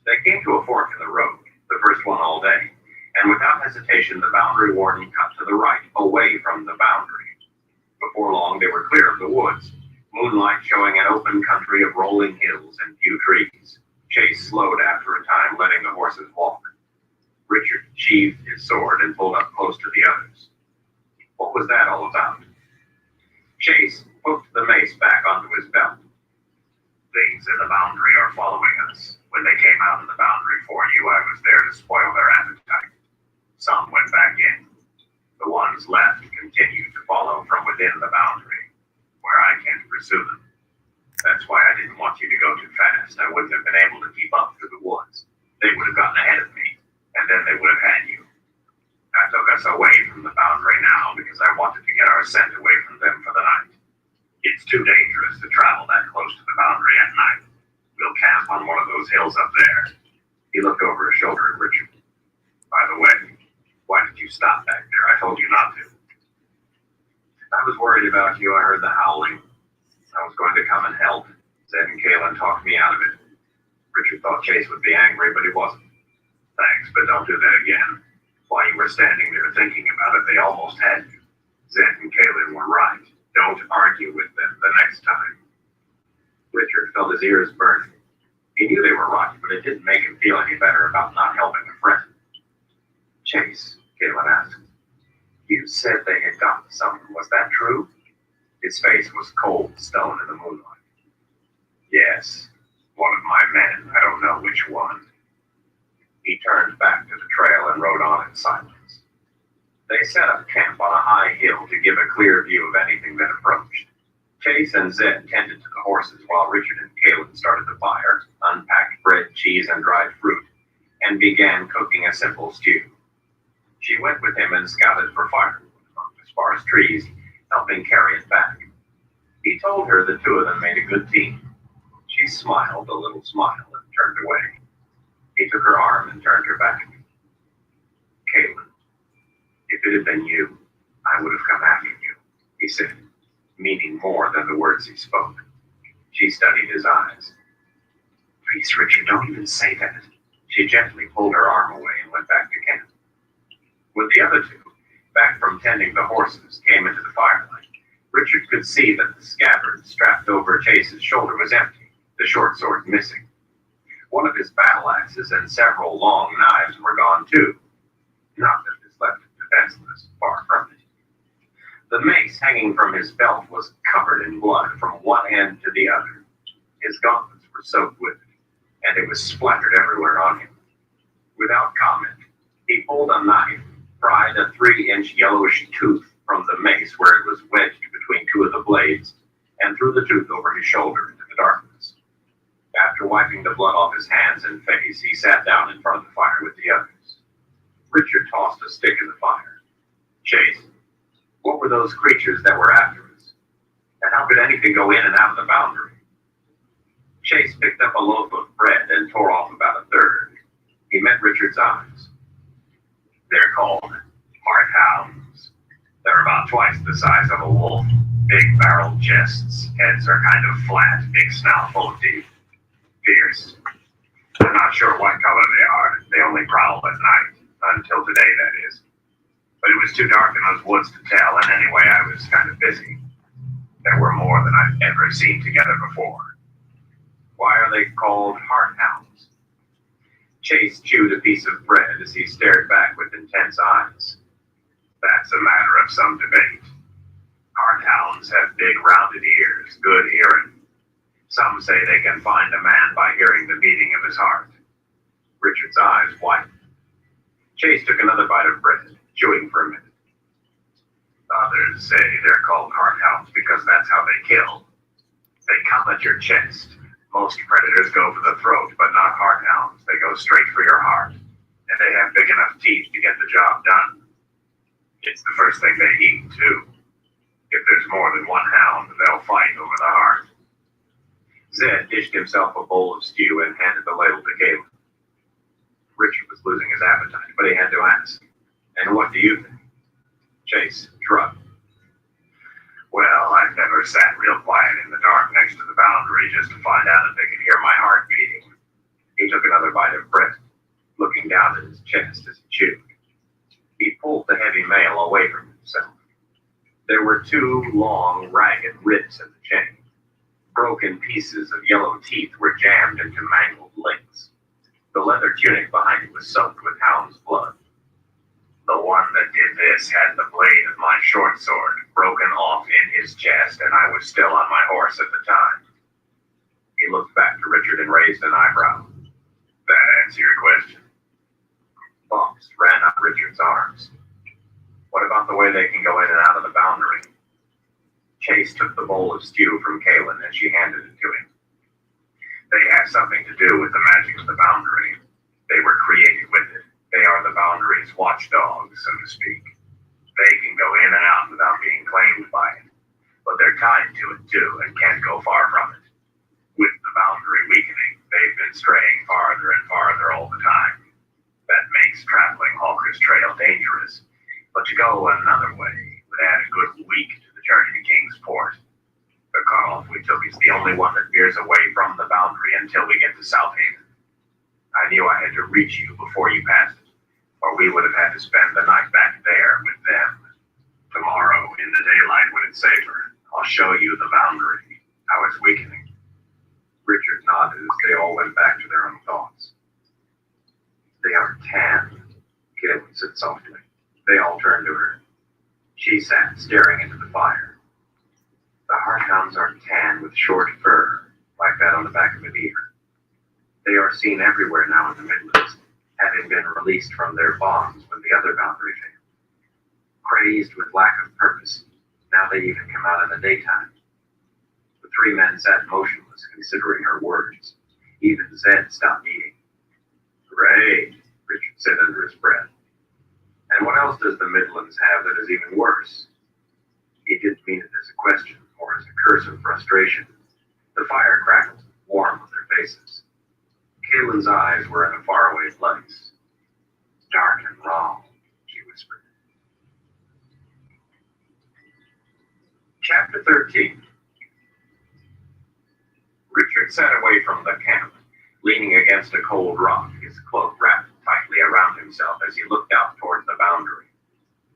[SPEAKER 2] They came to a fork in the road, the first one all day, and without hesitation, the boundary warden cut to the right, away from the boundary. Before long, they were clear of the woods, moonlight showing an open country of rolling hills and few trees. Chase slowed after a time, letting the horses walk. Richard sheathed his sword and pulled up close to the others. What was that all about? Chase hooked the mace back onto his belt. "Things in the boundary are following us. When they came out of the boundary for you, I was there to spoil their appetite. Some went back in. The ones left continue to follow from within the boundary, where I can't pursue them. That's why I didn't want you to go too fast. I wouldn't have been able to keep up through the woods. They would have gotten ahead of me, and then they would have had you. I took us away from the boundary now because I wanted to get our scent away from them for the night. It's too dangerous to travel that close to the boundary at night. We'll camp on one of those hills up there." He looked over his shoulder at Richard. "By the way, why did you stop back there? I told you not to." "I was worried about you. I heard the howling. I was going to come and help. Zed and Kalen talked me out of it." Richard thought Chase would be angry, but he wasn't. "Thanks, but don't do that again. While you were standing there thinking about it, they almost had you. Zed and Kalen were right. Don't argue with them the next time." Richard felt his ears burning. He knew they were right, but it didn't make him feel any better about not helping a friend. "Chase," Kalen asked, "you said they had gotten someone. Was that true?" His face was cold stone in the moonlight. "Yes, one of my men. I don't know which one." He turned back to the trail and rode on in silence. They set up camp on a high hill to give a clear view of anything that approached. Chase and Zed tended to the horses while Richard and Kalen started the fire, unpacked bread, cheese, and dried fruit, and began cooking a simple stew. She went with him and scouted for firewood among the sparse trees, helping carry it back. He told her the two of them made a good team. She smiled a little smile and turned away. He took her arm and turned her back. Caitlin, if it had been you, I would have come after you, he said, meaning more than the words he spoke. She studied his eyes. Please, Richard, don't even say that. She gently pulled her arm away and went back to camp. When the other two, back from tending the horses, came into the firelight, Richard could see that the scabbard strapped over Chase's shoulder was empty, the short sword missing. One of his battle axes and several long knives were gone too. Not that this left him defenseless, far from it. The mace hanging from his belt was covered in blood from one end to the other. His gauntlets were soaked with it, and it was splattered everywhere on him. Without comment, he pulled a knife, pried a 3-inch yellowish tooth from the mace where it was wedged between two of the blades, and threw the tooth over his shoulder into the darkness. After wiping the blood off his hands and face, he sat down in front of the fire with the others. Richard tossed a stick in the fire. Chase, what were those creatures that were after us? And how could anything go in and out of the boundary? Chase picked up a loaf of bread and tore off about a third. He met Richard's eyes. They're called hounds. They're about twice the size of a wolf. Big barreled chests. Heads are kind of flat. Big snout full of teeth. Fierce. I'm not sure what color they are. They only prowl at night. Until today, that is. But it was too dark in those woods to tell, and anyway, I was kind of busy. There were more than I've ever seen together before. Why are they called hounds? Chase chewed a piece of bread as he stared back with intense eyes. That's a matter of some debate. Hounds have big rounded ears, good hearing. Some say they can find a man by hearing the beating of his heart. Richard's eyes widened. Chase took another bite of bread, chewing for a minute. Others say they're called hounds because that's how they kill. They come at your chest. Most predators go for the throat, but not hounds. They go straight for your heart, and they have big enough teeth to get the job done. It's the first thing they eat, too. If there's more than one hound, they'll fight over the heart. Zed dished himself a bowl of stew and handed the ladle to Caleb. Richard was losing his appetite, but he had to ask, and what do you think? Chase shrugged. Well, I've never sat real quiet in the dark next to the boundary just to find out if they could hear my heart beating. He took another bite of bread, looking down at his chest as he chewed. He pulled the heavy mail away from himself. There were two long, ragged ribs in the chain. Broken pieces of yellow teeth were jammed into mangled links. The leather tunic behind it was soaked with hound's blood. The one that did this had the blade of my short sword broken off in his chest, and I was still on my horse at the time. He looked back to Richard and raised an eyebrow. That answer your question? Bumps ran up Richard's arms. What about the way they can go in and out of the boundary? Chase took the bowl of stew from Kaylin and she handed it to him. They have something to do with the magic of the boundary. They were created with it. They are the boundary's watchdogs, so to speak. They can go in and out without being claimed by it, but they're tied to it too and can't go far from it. With the boundary weakening, they've been straying farther and farther all the time. That makes traveling Hawker's Trail dangerous, but to go another way would add a good week to the journey to Kingsport. The cutoff we took is the only one that veers away from the boundary until we get to Southaven. I knew I had to reach you before you passed it, or we would have had to spend the night back there with them. Tomorrow, in the daylight when it's safer, I'll show you the boundary, how it's weakening. Richard nodded as they all went back to their own thoughts. They are tan, Caleb said softly. They all turned to her. She sat staring into the fire. The hounds are tan with short fur, like that on the back of a deer. They are seen everywhere now in the Midlands, having been released from their bonds when the other boundary failed. Crazed with lack of purpose, now they even come out in the daytime. The three men sat motionless, considering her words. Even Zed stopped eating. Great, Richard said under his breath. And what else does the Midlands have that is even worse? He didn't mean it as a question or as a curse of frustration. The fire crackled, warm on their faces. Kaylin's eyes were in a faraway place. Dark and wrong, she whispered. Chapter 13. Richard sat away from the camp, leaning against a cold rock, his cloak wrapped tightly around himself as he looked out towards the boundary.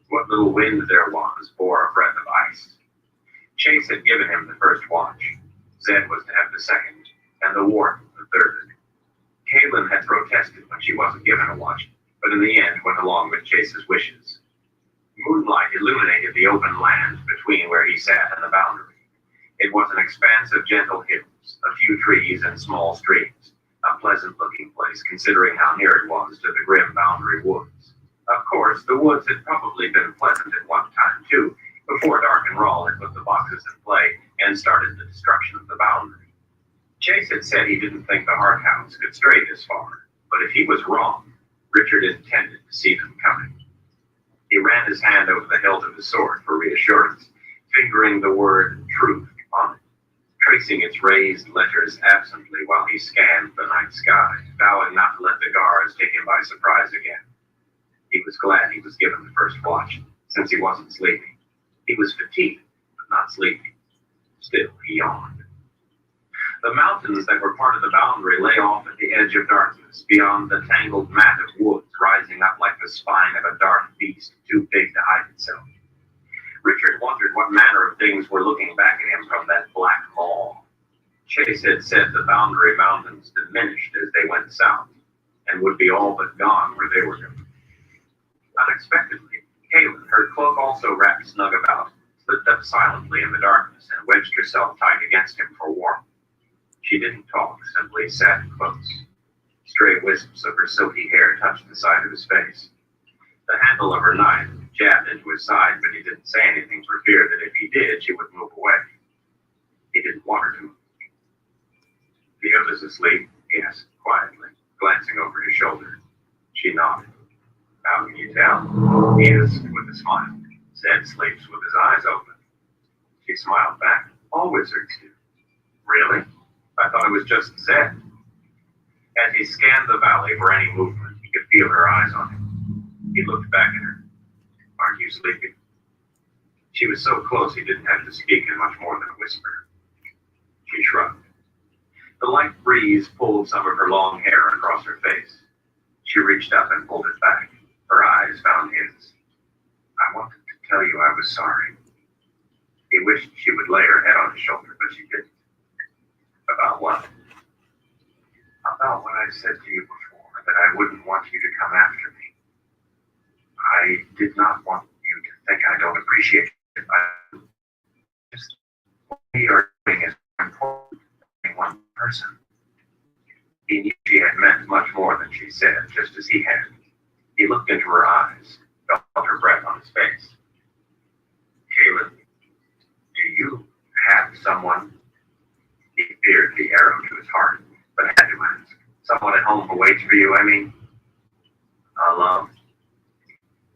[SPEAKER 2] What little wind there was bore a breath of ice. Chase had given him the first watch. Zed was to have the second, and the warden the third. Kaylin had protested when she wasn't given a watch, but in the end went along with Chase's wishes. Moonlight illuminated the open land between where he sat and the boundary. It was an expanse of gentle hills, a few trees and small streams, a pleasant-looking place considering how near it was to the grim boundary woods. Of course, the woods had probably been pleasant at one time, too, before Dark and Rawl had put the boxes in play and started the destruction of the boundary. Chase had said he didn't think the Hart Hounds could stray this far, but if he was wrong, Richard intended to see them coming. He ran his hand over the hilt of his sword for reassurance, fingering the word truth on it, tracing its raised letters absently while he scanned the night sky, vowing not to let the guards take him by surprise again. He was glad he was given the first watch, since he wasn't sleeping. He was fatigued, but not sleepy. Still, he yawned. The mountains that were part of the boundary lay off at the edge of darkness, beyond the tangled mat of woods rising up like the spine of a dark beast too big to hide itself. Richard wondered what manner of things were looking back at him from that black maw. Chase had said the boundary mountains diminished as they went south, and would be all but gone where they were going. Unexpectedly, Kaylin, her cloak also wrapped snug about, slipped up silently in the darkness and wedged herself tight against him for warmth. She didn't talk, simply sat close. Stray wisps of her silky hair touched the side of his face. The handle of her knife jabbed into his side, but he didn't say anything for fear that if he did, she would move away. He didn't want her to move. "The others asleep?" he asked quietly, glancing over his shoulder. She nodded. "How can you tell?" he asked with a smile. "Zed sleeps with his eyes open." She smiled back. "All wizards do." "Really? I thought it was just Zed." As he scanned the valley for any movement, he could feel her eyes on him. He looked back at her. "Aren't you sleeping?" She was so close he didn't have to speak in much more than a whisper. She shrugged. The light breeze pulled some of her long hair across her face. She reached up and pulled it back. Her eyes found his. "I wanted to tell you I was sorry." He wished she would lay her head on his shoulder, but she didn't. "About what?" "About what I said to you before, that I wouldn't want you to come after me. I did not want you to think I don't appreciate it. I just what we are doing is important to one person." He knew she had meant much more than she said, just as he had. He looked into her eyes, felt her breath on his face. "Kaylin, do you have someone?" He feared the arrow to his heart, but had to ask. "Someone at home who waits for you, I mean?" "Alone."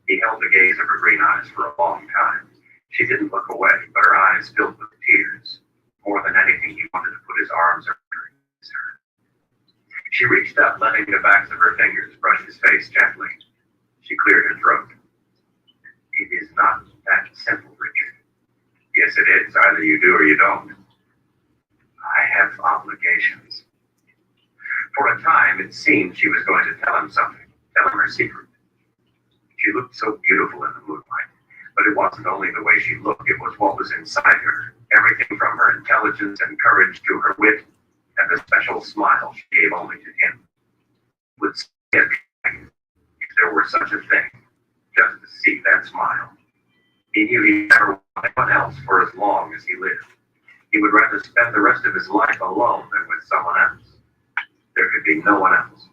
[SPEAKER 2] He held the gaze of her green eyes for a long time. She didn't look away, but her eyes filled with tears. More than anything, he wanted to put his arms around her and kiss her. She reached up, letting the backs of her fingers brush his face gently. She cleared her throat. "It is not that simple, Richard." "Yes, it is. Either you do or you don't." "I have obligations." For a time, it seemed she was going to tell him something, tell him her secret. She looked so beautiful in the moonlight, but it wasn't only the way she looked, it was what was inside her, everything from her intelligence and courage to her wit and the special smile she gave only to him. It would scare him, if there were such a thing, just to see that smile. He knew he'd never want anyone else for as long as he lived. He would rather spend the rest of his life alone than with someone else. There could be no one else.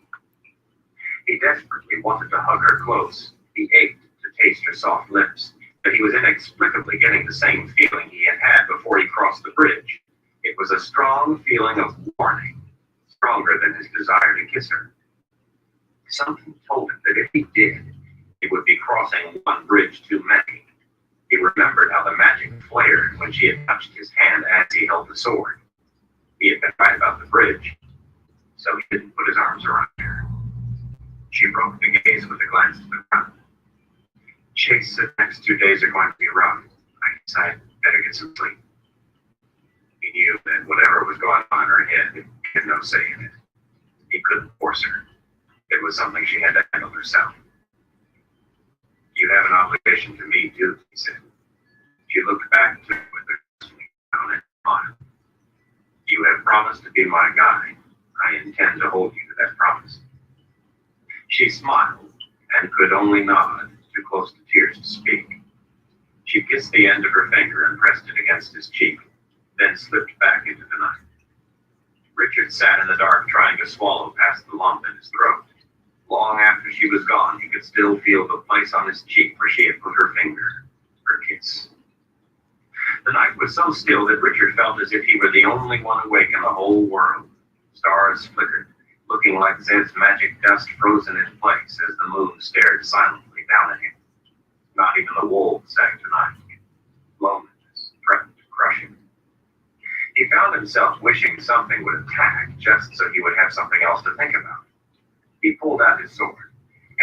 [SPEAKER 2] He desperately wanted to hug her close. He ached to taste her soft lips, but he was inexplicably getting the same feeling he had had before he crossed the bridge. It was a strong feeling of warning, stronger than his desire to kiss her. Something told him that if he did, he would be crossing one bridge too many. He remembered how the magic flared when she had touched his hand as he held the sword. He had been right about the bridge, so he didn't put his arms around her. She broke the gaze with a glance to the ground. Chase said the next 2 days are going to be rough. I decided better get some sleep. He knew that whatever was going on in her head, he had no say in it. He couldn't force her. It was something she had to handle herself. You have an obligation to me, too, he said. She looked back to him with a down and smile. You have promised to be my guide. I intend to hold you to that promise. She smiled and could only nod, too close to tears to speak. She kissed the end of her finger and pressed it against his cheek, then slipped back into the night. Richard sat in the dark trying to swallow past the lump in his throat. Long after she was gone, he could still feel the place on his cheek where she had put her finger, her kiss. The night was so still that Richard felt as if he were the only one awake in the whole world. Stars flickered, looking like Zed's magic dust frozen in place as the moon stared silently down at him. Not even the wolves sang tonight. Loneliness threatened to crush him. He found himself wishing something would attack just so he would have something else to think about. He pulled out his sword,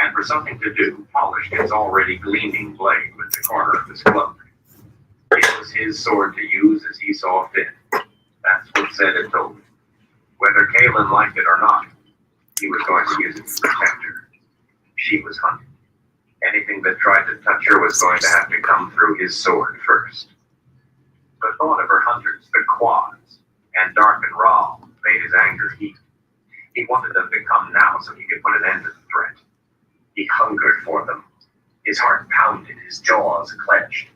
[SPEAKER 2] and for something to do, polished its already gleaming blade with the corner of his cloak. It was his sword to use as he saw fit. That's what Zed had told him. Whether Kaelin liked it or not, he was going to use it to protect her. She was hunted. Anything that tried to touch her was going to have to come through his sword first. The thought of her hunters, the quads, and Dark and Rahl made his anger heat. He wanted them to come now so he could put an end to the threat. He hungered for them. His heart pounded, his jaws clenched.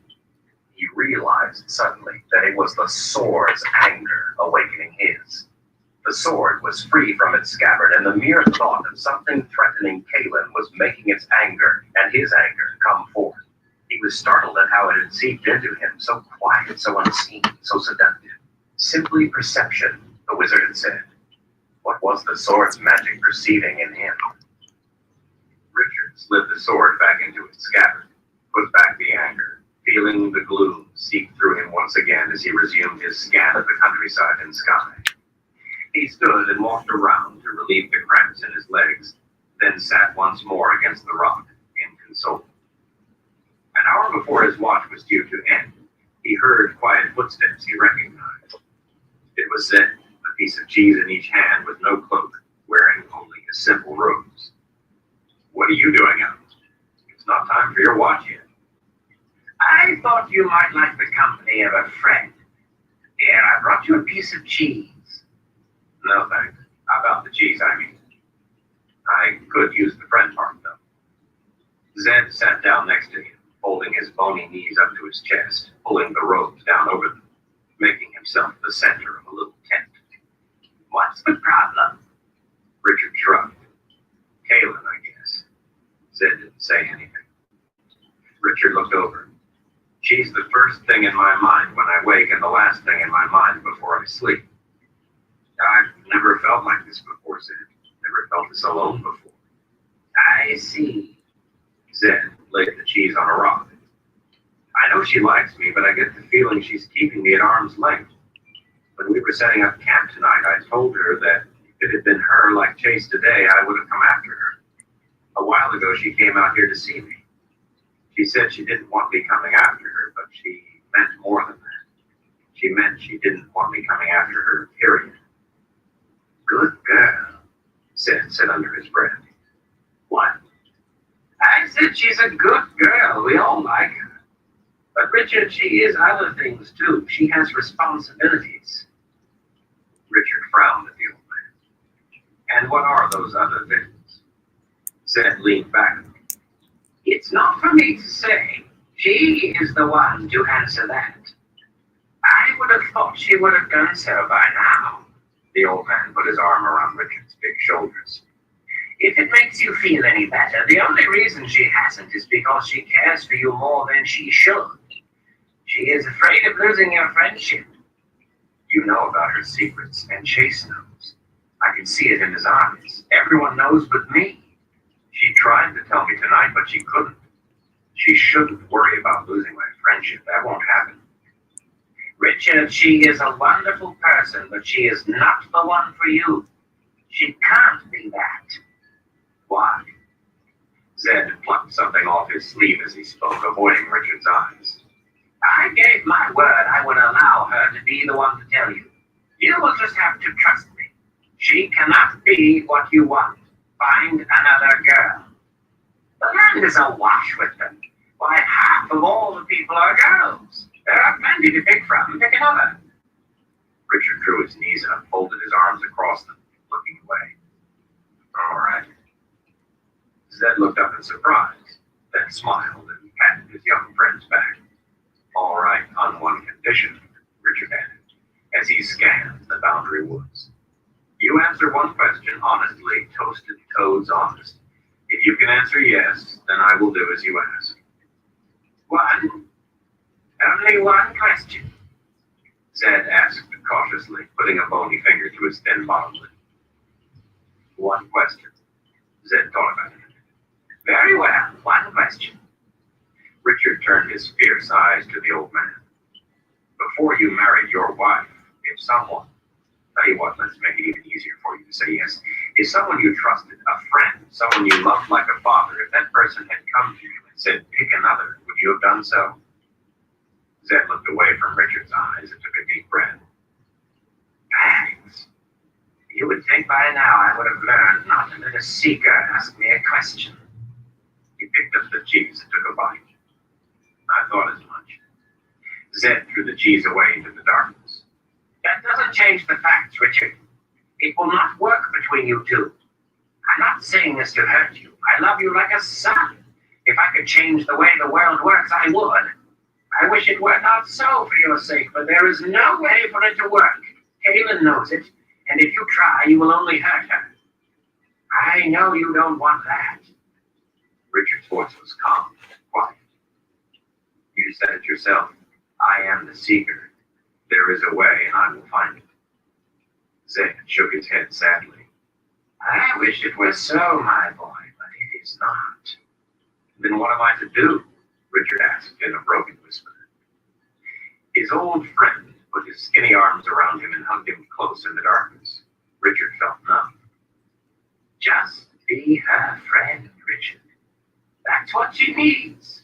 [SPEAKER 2] He realized suddenly that it was the sword's anger awakening his. The sword was free from its scabbard, and the mere thought of something threatening Kaelin was making its anger and his anger come forth. He was startled at how it had seeped into him, so quiet, so unseen, so seductive. Simply perception, the wizard had said. What was the sword's magic perceiving in him? Richard slid the sword back into its scabbard, put back the anger, feeling the gloom seep through him once again as he resumed his scan of the countryside and sky. He stood and walked around to relieve the cramps in his legs, then sat once more against the rock, inconsolable. An hour before his watch was due to end, he heard quiet footsteps he recognized. It was Zed, a piece of cheese in each hand with no cloak, wearing only his simple robes. What are you doing out? It's not time for your watch yet. I thought you might like the company of a friend. Here, I brought you a piece of cheese. No, thanks. How about the cheese, I mean? I could use the friend part, though. Zed sat down next to him, holding his bony knees up to his chest, pulling the robes down over them, making himself the center of a little tent. What's the problem? Richard shrugged. Kaelin, I guess. Zed didn't say anything. Richard looked over. She's the first thing in my mind when I wake and the last thing in my mind before I sleep. I've never felt like this before, Zed. Never felt this alone before. I see. Zed laid the cheese on a rock. I know she likes me, but I get the feeling she's keeping me at arm's length. When we were setting up camp tonight, I told her that if it had been her like Chase today, I would have come after her. A while ago, she came out here to see me. She said she didn't want me coming after her, but she meant more than that. She meant she didn't want me coming after her, period. Good girl, Zed said under his breath. What? I said she's a good girl. We all like her. But Richard, she is other things too. She has responsibilities. Richard frowned at the old man. And what are those other things? Zed leaned back. It's not for me to say. She is the one to answer that. I would have thought she would have done so by now. The old man put his arm around Richard's big shoulders. If it makes you feel any better, the only reason she hasn't is because she cares for you more than she should. She is afraid of losing your friendship. You know about her secrets, and Chase knows. I can see it in his eyes. Everyone knows but me. She tried to tell me tonight, but she couldn't. She shouldn't worry about losing my friendship. That won't happen.
[SPEAKER 3] Richard, she is a wonderful person, but she is not the one for you. She can't be that.
[SPEAKER 2] Why? Zed plucked something off his sleeve as he spoke, avoiding Richard's eyes.
[SPEAKER 3] I gave my word I would allow her to be the one to tell you. You will just have to trust me. She cannot be what you want. Find another girl. The land is awash with them. Why, half of all the people are girls. There are plenty to pick from. Pick another.
[SPEAKER 2] Richard drew his knees up, folded his arms across them, looking away. All right. Zed looked up in surprise, then smiled and patted his young friend's back. All right, on one condition, Richard added, as he scanned the boundary woods. You answer one question honestly, toasted toads honest. If you can answer yes, then I will do as you ask.
[SPEAKER 3] One? Only one question.
[SPEAKER 2] Zed asked cautiously, putting a bony finger to his thin bottom lip. One question. Zed thought about it.
[SPEAKER 3] Very well, one question.
[SPEAKER 2] Richard turned his fierce eyes to the old man. Before you married your wife, if someone, tell you what, let's make it even easier for you to say yes. If someone you trusted, a friend, someone you loved like a father, if that person had come to you and said, pick another, would you have done so? Zed looked away from Richard's eyes and took a deep breath.
[SPEAKER 3] Thanks. You would think by now I would have learned not to let a seeker ask me a question.
[SPEAKER 2] He picked up the cheese and took a bite. I thought as much. Zed threw the cheese away into the darkness.
[SPEAKER 3] That doesn't change the facts, Richard. It will not work between you two. I'm not saying this to hurt you. I love you like a son. If I could change the way the world works, I would. I wish it were not so for your sake, but there is no way for it to work. Kaylin knows it, and if you try, you will only hurt her. I know you don't want that.
[SPEAKER 2] Richard's voice was calm and quiet. You said it yourself. I am the seeker. There is a way, and I will find it. Zed shook his head sadly.
[SPEAKER 3] I wish it were so, my boy, but it is not.
[SPEAKER 2] Then what am I to do? Richard asked in a broken whisper. His old friend put his skinny arms around him and hugged him close in the darkness. Richard felt numb.
[SPEAKER 3] Just be her friend, Richard. That's what she needs.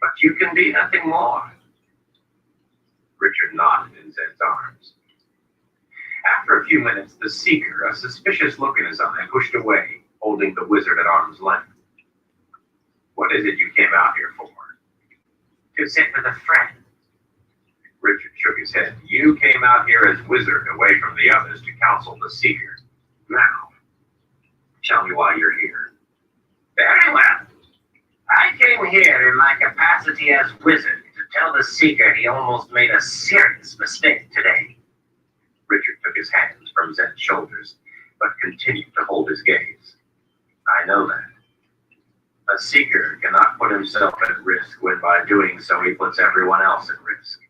[SPEAKER 3] But you can be nothing more.
[SPEAKER 2] Richard nodded in Zed's arms. After a few minutes, the seeker, a suspicious look in his eye, pushed away, holding the wizard at arm's length. What is it you came out here for?
[SPEAKER 3] To sit with a friend.
[SPEAKER 2] Richard shook his head. You came out here as wizard, away from the others, to counsel the seeker. Now, tell me why you're here.
[SPEAKER 3] Very well. I came here in my capacity as wizard to tell the seeker he almost made a serious mistake today.
[SPEAKER 2] Richard took his hands from Zed's shoulders, but continued to hold his gaze. I know that. A seeker cannot put himself at risk when by doing so he puts everyone else at risk.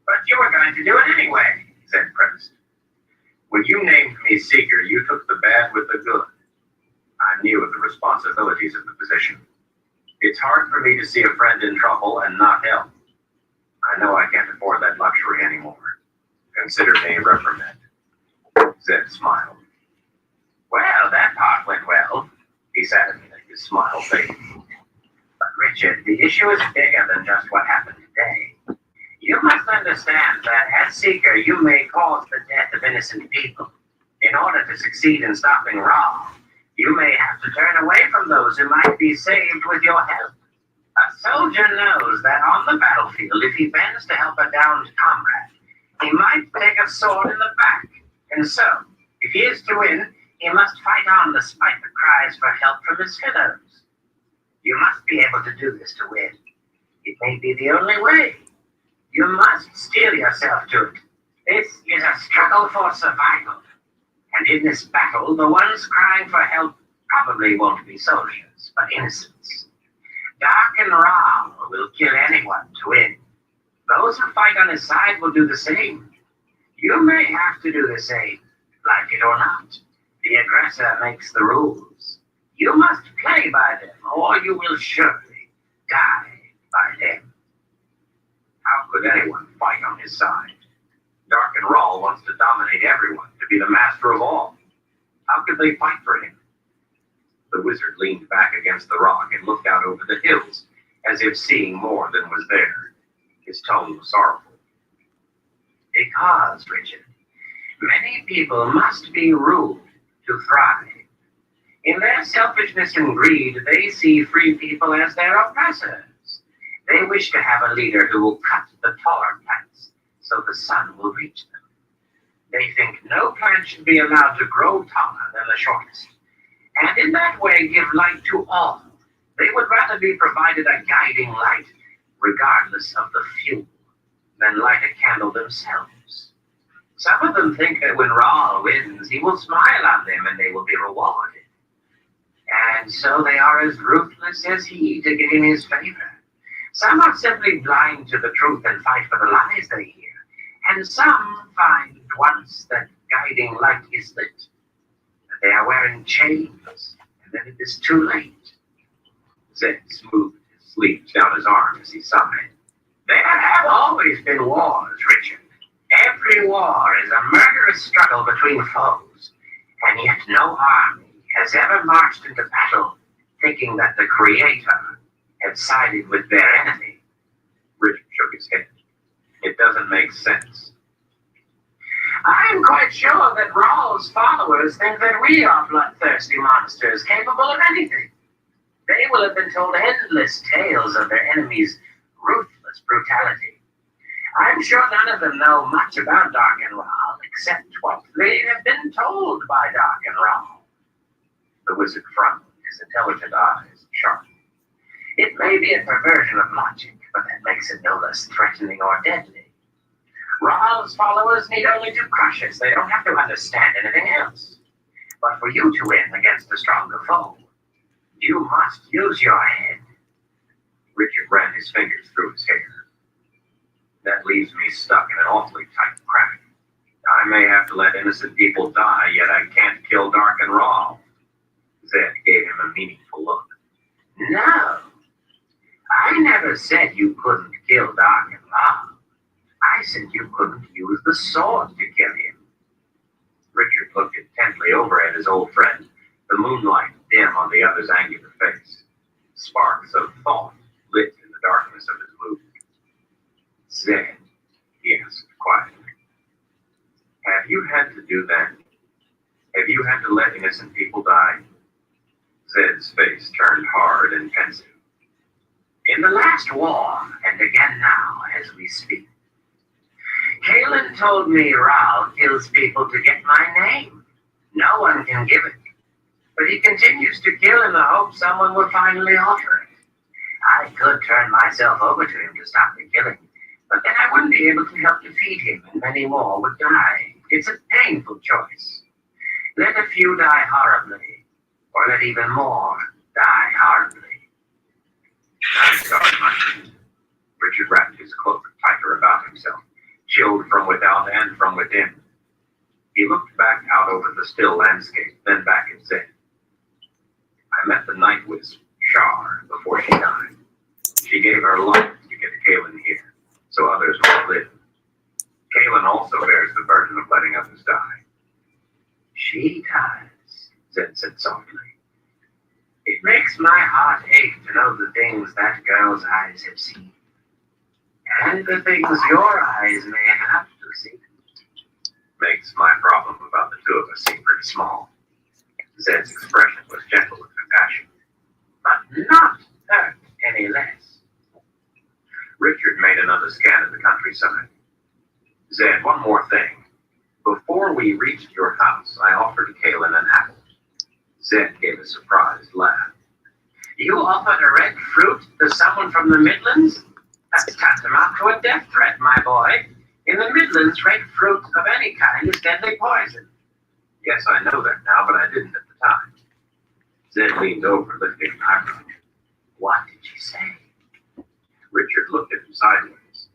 [SPEAKER 3] But you were going to do it anyway,
[SPEAKER 2] Zed pressed. When you named me seeker, you took the bad with the good. I knew of the responsibilities of the position. It's hard for me to see a friend in trouble and not help. I know I can't afford that luxury anymore. Consider me reprimanded. Zed smiled.
[SPEAKER 3] Well, that part went well.
[SPEAKER 2] He sat at me, his smile fading.
[SPEAKER 3] But Richard, the issue is bigger than just what happened today. You must understand that as seeker, you may cause the death of innocent people. In order to succeed in stopping wrong, you may have to turn away from those who might be saved with your help. A soldier knows that on the battlefield, if he bends to help a downed comrade, he might take a sword in the back. And so, if he is to win, he must fight on despite the cries for help from his fellows. You must be able to do this to win. It may be the only way. You must steel yourself to it. This is a struggle for survival. And in this battle, the ones crying for help probably won't be soldiers, but innocents. Dark and Ra will kill anyone to win. Those who fight on his side will do the same. You may have to do the same, like it or not. The aggressor makes the rules. You must play by them, or you will surely die by them.
[SPEAKER 2] How could anyone fight on his side? Dark and Rawl wants to dominate everyone, to be the master of all. How could they fight for him? The wizard leaned back against the rock and looked out over the hills, as if seeing more than was there. His tone was sorrowful.
[SPEAKER 3] Because, Richard, many people must be ruled to thrive. In their selfishness and greed, they see free people as their oppressors. They wish to have a leader who will cut the taller plants so the sun will reach them. They think no plant should be allowed to grow taller than the shortest, and in that way give light to all. They would rather be provided a guiding light, regardless of the fuel, than light a candle themselves. Some of them think that when Rawl wins, he will smile on them and they will be rewarded. And so they are as ruthless as he to gain his favor. Some are simply blind to the truth and fight for the lies they hear. And some find once that guiding light is lit, that they are wearing chains, and then it is too late.
[SPEAKER 2] Zed smoothed his sleeves down his arm as he sighed.
[SPEAKER 3] There have always been wars, Richard. Every war is a murderous struggle between foes, and yet no army has ever marched into battle thinking that the Creator had sided with their enemy.
[SPEAKER 2] Richard shook his head. It doesn't make sense.
[SPEAKER 3] I am quite sure that Rawl's followers think that we are bloodthirsty monsters capable of anything. They will have been told endless tales of their enemies' ruthless brutality. I'm sure none of them know much about Dark and Rawl, except what they have been told by Dark and Rawl.
[SPEAKER 2] The wizard frowned, his intelligent eyes sharp.
[SPEAKER 3] It may be a perversion of logic, but that makes it no less threatening or deadly. Rawl's followers need only to crush us. They don't have to understand anything else. But for you to win against a stronger foe, you must use your head.
[SPEAKER 2] Richard ran his fingers through his hair. That leaves me stuck in an awfully tight crack. I may have to let innocent people die, yet I can't kill Dark and Rawl. Zed gave him a meaningful look.
[SPEAKER 3] No, I never said you couldn't kill Dark and Rawl. I said you couldn't use the sword to kill him.
[SPEAKER 2] Richard looked intently over at his old friend, the moonlight dim on the other's angular face. Sparks of thought lit in the darkness of his movement. Zed, he asked quietly, have you had to do that? Have you had to let innocent people die? Zed's face turned hard and pensive.
[SPEAKER 3] In the last war, and again now as we speak, Kalen told me Rawl kills people to get my name. No one can give it. But he continues to kill in the hope someone will finally alter it. I could turn myself over to him to stop the killing, but then I wouldn't be able to help defeat him, and many more would die. It's a painful choice. Let a few die horribly, or let even more die horribly.
[SPEAKER 2] I'm sorry, my friend. Richard wrapped his cloak tighter about himself, chilled from without and from within. He looked back out over the still landscape, then back at Zed. I met the night wisp, Shar, before she died. She gave her life to get Kalen here, so others would live. Kalen also bears the burden of letting others die.
[SPEAKER 3] She dies, Zed said softly. It makes my heart ache to know the things that girl's eyes have seen, and the things your eyes may have to see.
[SPEAKER 2] Makes my problem about the two of us seem pretty small. Zed's expression was gentle with compassion.
[SPEAKER 3] But not hurt any less.
[SPEAKER 2] Richard made another scan of the countryside. Zed, one more thing. Before we reached your house, I offered Kalen an apple. Zed gave a surprised laugh.
[SPEAKER 3] You offered a red fruit to someone from the Midlands? That's tantamount to a death threat, my boy. In the Midlands, red fruit of any kind is deadly poison.
[SPEAKER 2] Yes, I know that now, but I didn't at the time. Zed leaned over, lifting an eyebrow.
[SPEAKER 3] What did she say?
[SPEAKER 2] Richard looked at him sideways.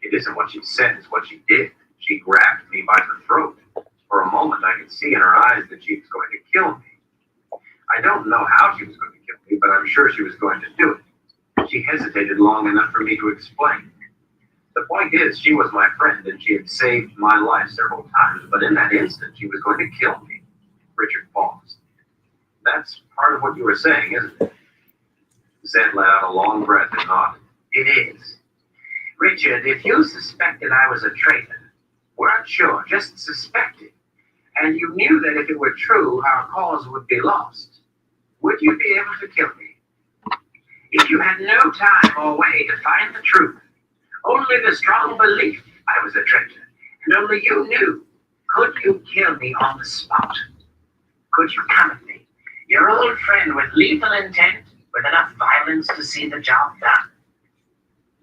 [SPEAKER 2] It isn't what she said, it's what she did. She grabbed me by the throat. For a moment, I could see in her eyes that she was going to kill me. I don't know how she was going to kill me, but I'm sure she was going to do it. She hesitated long enough for me to explain. The point is, she was my friend, and she had saved my life several times, but in that instant, she was going to kill me. Richard paused. That's part of what you were saying, isn't it? Zed let out a long breath and nodded.
[SPEAKER 3] It is. Richard, if you suspected I was a traitor, weren't sure, just suspected, and you knew that if it were true, our cause would be lost, would you be able to kill me? If you had no time or way to find the truth, only the strong belief I was a traitor, and only you knew, could you kill me on the spot? Could you come at me, your old friend with lethal intent, with enough violence to see the job done?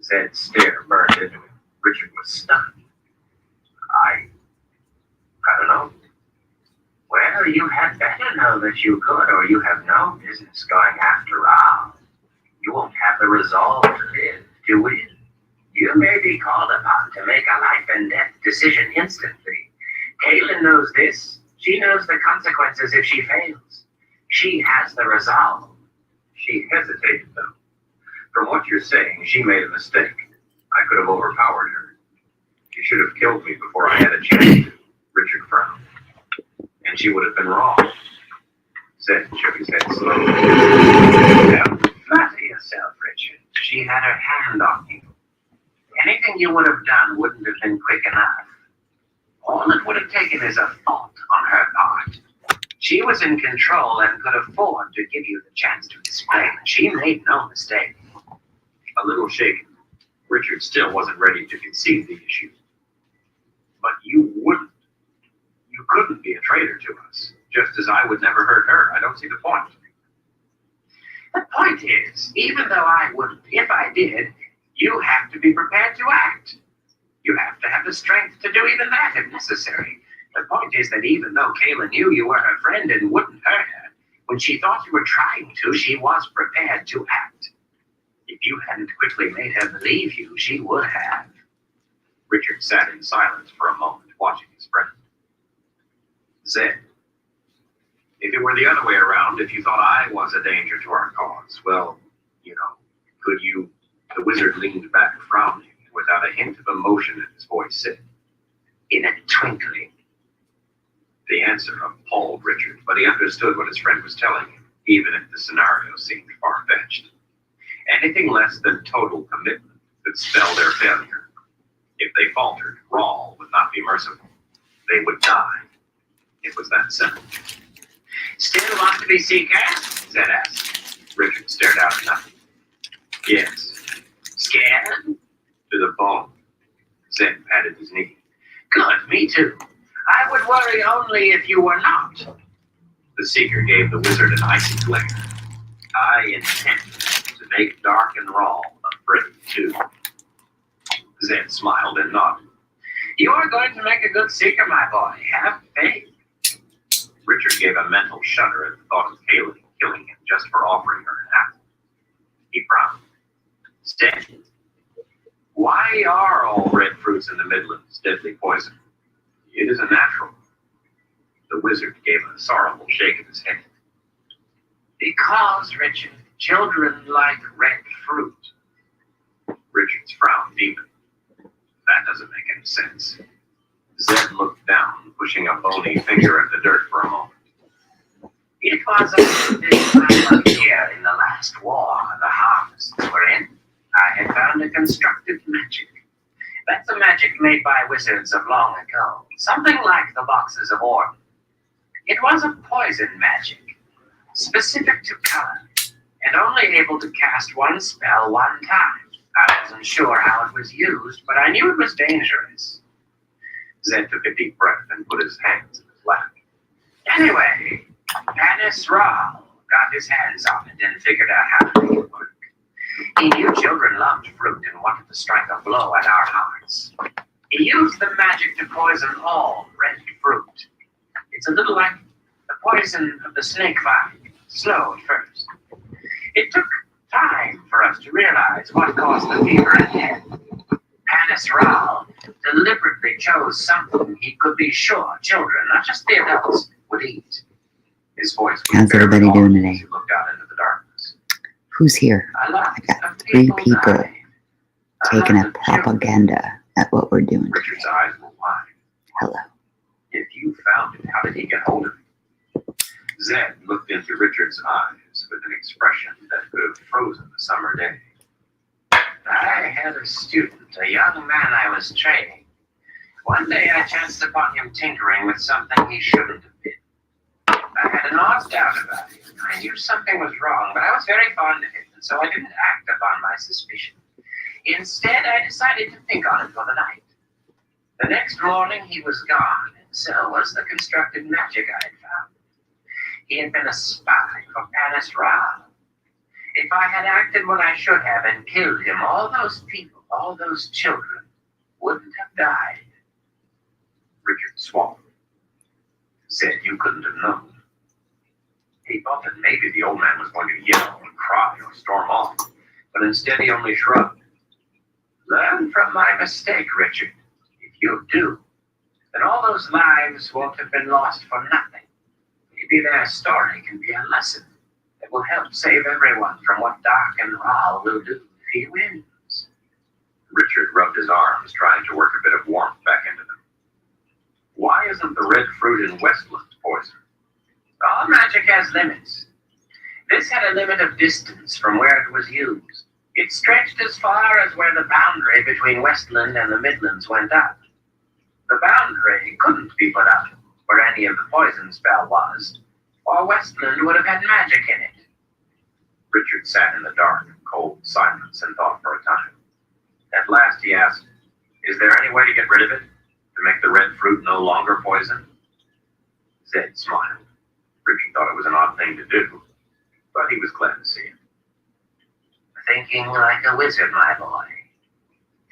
[SPEAKER 2] Zed's stare burned into him. Richard was stunned. I don't know.
[SPEAKER 3] Well, you had better know that you could, or you have no business going after Rob. You won't have the resolve to live, to win. You may be called upon to make a life and death decision instantly. Kaylin knows this. She knows the consequences if she fails. She has the resolve.
[SPEAKER 2] She hesitated, though. From what you're saying, she made a mistake. I could have overpowered her. She should have killed me before I had a chance to. Richard frowned. And she would have been wrong. Zed shook his head slowly.
[SPEAKER 3] Don't flatter yourself, Richard. She had her hand on you. Anything you would have done wouldn't have been quick enough. All it would have taken is a thought on her part. She was in control and could afford to give you the chance to explain. She made no mistake.
[SPEAKER 2] A little shaken, Richard still wasn't ready to concede the issue. But you wouldn't. You couldn't be a traitor to us, just as I would never hurt her. I don't see the point.
[SPEAKER 3] The point is, even though I wouldn't, if I did, you have to be prepared to act. You have to have the strength to do even that if necessary. The point is that even though Kayla knew you were her friend and wouldn't hurt her, when she thought you were trying to, she was prepared to act. If you hadn't quickly made her believe you, she would have.
[SPEAKER 2] Richard sat in silence for a moment, watching his friend. Zed, if it were the other way around, if you thought I was a danger to our cause, well, could you? The wizard leaned back, frowning, and without a hint of emotion in his voice said,
[SPEAKER 3] In a twinkling.
[SPEAKER 2] The answer appalled Richard, but he understood what his friend was telling him, even if the scenario seemed far-fetched. Anything less than total commitment could spell their failure. If they faltered, Rawl would not be merciful. They would die. It was that simple.
[SPEAKER 3] Still want to be Seeker?
[SPEAKER 2] Zed asked. Richard stared out at nothing. Yes.
[SPEAKER 3] Scared?
[SPEAKER 2] To the bone. Zed patted his knee.
[SPEAKER 3] Good, me too. I would worry only if you were not.
[SPEAKER 2] The Seeker gave the wizard an icy glare. I intend to make Dark and Rawl afraid too. Zed smiled and nodded.
[SPEAKER 3] You are going to make a good Seeker, my boy. Have faith.
[SPEAKER 2] Richard gave a mental shudder at the thought of Kaylin killing him just for offering her an apple. He frowned. Zed, why are all red fruits in the Midlands deadly poison? It isn't natural. The wizard gave a sorrowful shake of his head.
[SPEAKER 3] Because, Richard, children like red fruit.
[SPEAKER 2] Richard's frown deepened. That doesn't make any sense. Zed looked down, pushing a bony finger at the dirt for a moment.
[SPEAKER 3] It was at this time of year in the last war the harvests were in. I had found a constructive magic. That's a magic made by wizards of long ago. Something like the boxes of Orden. It was a poison magic, specific to color, and only able to cast one spell one time. I wasn't sure how it was used, but I knew it was dangerous.
[SPEAKER 2] Zed took a deep breath and put his hands in his lap.
[SPEAKER 3] Anyway, Panis Rawl got his hands on it and figured out how to make it work. He knew children loved fruit and wanted to strike a blow at our hearts. He used the magic to poison all red fruit. It's a little like the poison of the snake vine, slow at first. It took time for us to realize what caused the fever and death. Panis Rawl deliberately chose something he could be sure children, not just the adults, would eat.
[SPEAKER 2] His voice was
[SPEAKER 1] How's
[SPEAKER 2] barely
[SPEAKER 1] everybody doing
[SPEAKER 2] audible
[SPEAKER 1] today?
[SPEAKER 2] as he looked out into the darkness.
[SPEAKER 1] Who's here?
[SPEAKER 3] A lot
[SPEAKER 1] I've got
[SPEAKER 3] of
[SPEAKER 1] 3 people
[SPEAKER 3] die.
[SPEAKER 1] taking
[SPEAKER 3] lot
[SPEAKER 1] a
[SPEAKER 3] of children.
[SPEAKER 1] propaganda at what we're doing
[SPEAKER 2] Richard's
[SPEAKER 1] today.
[SPEAKER 2] eyes were wide.
[SPEAKER 1] Hello.
[SPEAKER 2] If you found it, how did he get hold of it? Zed looked into Richard's eyes with an expression that could have frozen the summer day.
[SPEAKER 3] I had a student, a young man I was training. One day I chanced upon him tinkering with something he shouldn't have been. I had an odd doubt about it. I knew something was wrong, but I was very fond of him, and so I didn't act upon my suspicion. Instead, I decided to think on it for the night. The next morning, he was gone, and so was the constructed magic I had found. He had been a spy for Panis Ra. If I had acted when I should have and killed him, all those people, all those children, wouldn't have died.
[SPEAKER 2] Richard swallowed. Said you couldn't have known. He thought that maybe the old man was going to yell and cry or storm off, but instead he only shrugged.
[SPEAKER 3] Learn from my mistake, Richard. If you do, then all those lives won't have been lost for nothing. Maybe their story can be a lesson that will help save everyone from what Dark and Rahl will do if he wins.
[SPEAKER 2] Richard rubbed his arms, trying to work a bit of warmth back into them. Why isn't the red fruit in Westland poison?
[SPEAKER 3] All magic has limits. This had a limit of distance from where it was used. It stretched as far as where the boundary between Westland and the Midlands went up. The boundary couldn't be put up where any of the poison spell was, or Westland would have had magic in it.
[SPEAKER 2] Richard sat in the dark, cold silence and thought for a time. At last he asked, "Is there any way to get rid of it? To make the red fruit no longer poison?" Zed smiled. Richard thought it was an odd thing to do, but he was glad to see it.
[SPEAKER 3] Thinking like a wizard, my boy.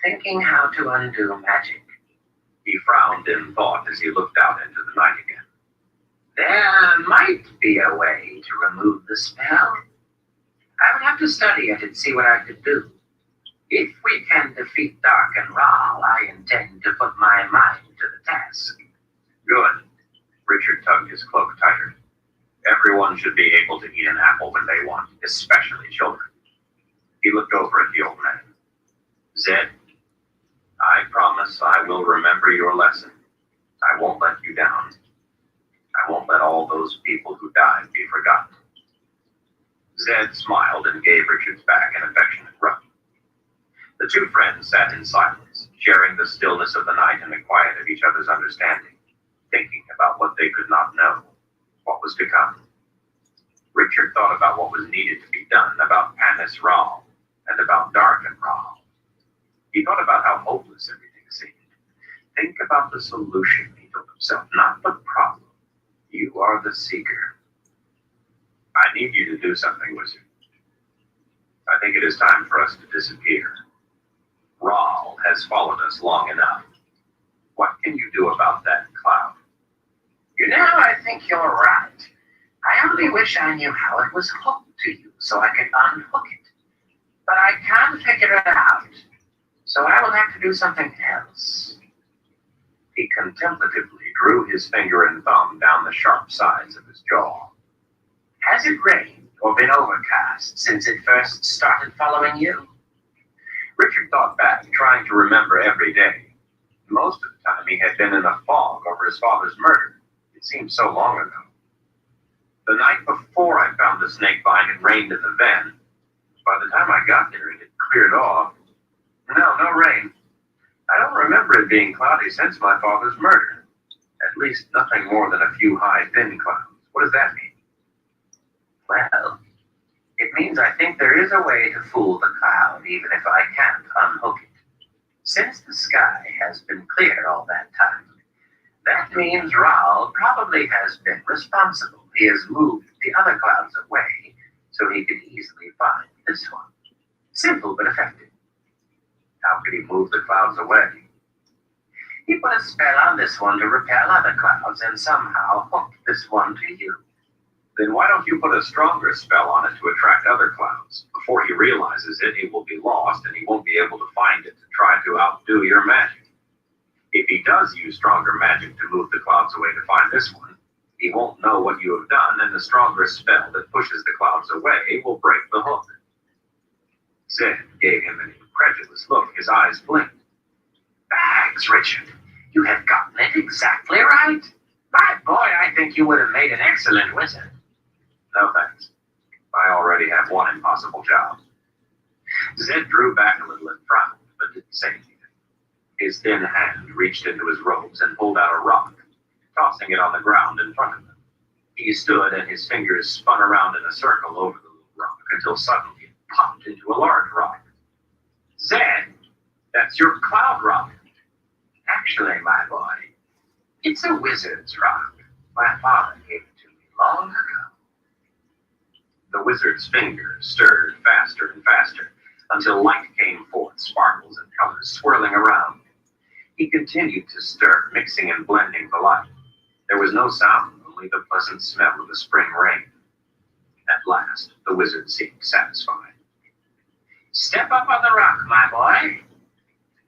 [SPEAKER 3] Thinking how to undo magic.
[SPEAKER 2] He frowned in thought as he looked out into the night again.
[SPEAKER 3] There might be a way to remove the spell. I would have to study it and see what I could do. If we can defeat Dark and Rahl, I intend to put my mind to the task.
[SPEAKER 2] Good. Richard tugged his cloak tighter. Everyone should be able to eat an apple when they want, especially children. He looked over at the old man. Zed, I promise I will remember your lesson. I won't let you down. I won't let all those people who died be forgotten. Zed smiled and gave Richard's back an affectionate rub. The two friends sat in silence, sharing the stillness of the night and the quiet of each other's understanding, thinking about what they could not know, what was to come. Richard thought about what was needed to be done, about Panis Rahl, and about Dark and Rahl. He thought about how hopeless everything seemed. Think about the solution, he told himself, not the problem. You are the seeker. I need you to do something, wizard. I think it is time for us to disappear. Rahl has followed us long enough. What can you do about that cloud?
[SPEAKER 3] You know, I think you're right. I only wish I knew how it was hooked to you so I could unhook it. But I can't figure it out, so I will have to do something else.
[SPEAKER 2] He contemplatively drew his finger and thumb down the sharp sides of his jaw.
[SPEAKER 3] Has it rained or been overcast since it first started following you?
[SPEAKER 2] Richard thought back, trying to remember every day. Most of the time he had been in a fog over his father's murder. It seemed so long ago. The night before I found the snake vine, it rained in the van. By the time I got there, it had cleared off. No rain. I don't remember it being cloudy since my father's murder. At least nothing more than a few high, thin clouds. What does that mean?
[SPEAKER 3] Well, it means I think there is a way to fool the cloud, even if I can't unhook it. Since the sky has been clear all that time, that means Rahl probably has been responsible. He has moved the other clouds away so he could easily find this one. Simple but effective.
[SPEAKER 2] How could he move the clouds away?
[SPEAKER 3] He put a spell on this one to repel other clouds and somehow hooked this one to you.
[SPEAKER 2] Then why don't you put a stronger spell on it to attract other clouds? Before he realizes it, he will be lost and he won't be able to find it to try to outdo your magic. If he does use stronger magic to move the clouds away to find this one, He won't know what you have done, and the strongest spell that pushes the clouds away will break the hook. Zed gave him an incredulous look. His eyes blinked.
[SPEAKER 3] Thanks, Richard. You have gotten it exactly right. My boy, I think you would have made an excellent wizard.
[SPEAKER 2] No thanks. I already have one impossible job. Zed drew back a little and frowned, but didn't say anything. His thin hand reached into his robes and pulled out a rock, tossing it on the ground in front of him. He stood and his fingers spun around in a circle over the little rock until suddenly it popped into a large rock.
[SPEAKER 3] Zed,
[SPEAKER 2] That's your cloud rock.
[SPEAKER 3] actually, my boy, it's a wizard's rock. My father gave it to me long ago.
[SPEAKER 2] The wizard's fingers stirred faster and faster until light came forth, sparkles and colors swirling around. He continued to stir, mixing and blending the light. There was no sound, only the pleasant smell of the spring rain. At last, the wizard seemed satisfied.
[SPEAKER 3] Step up on the rock, my boy.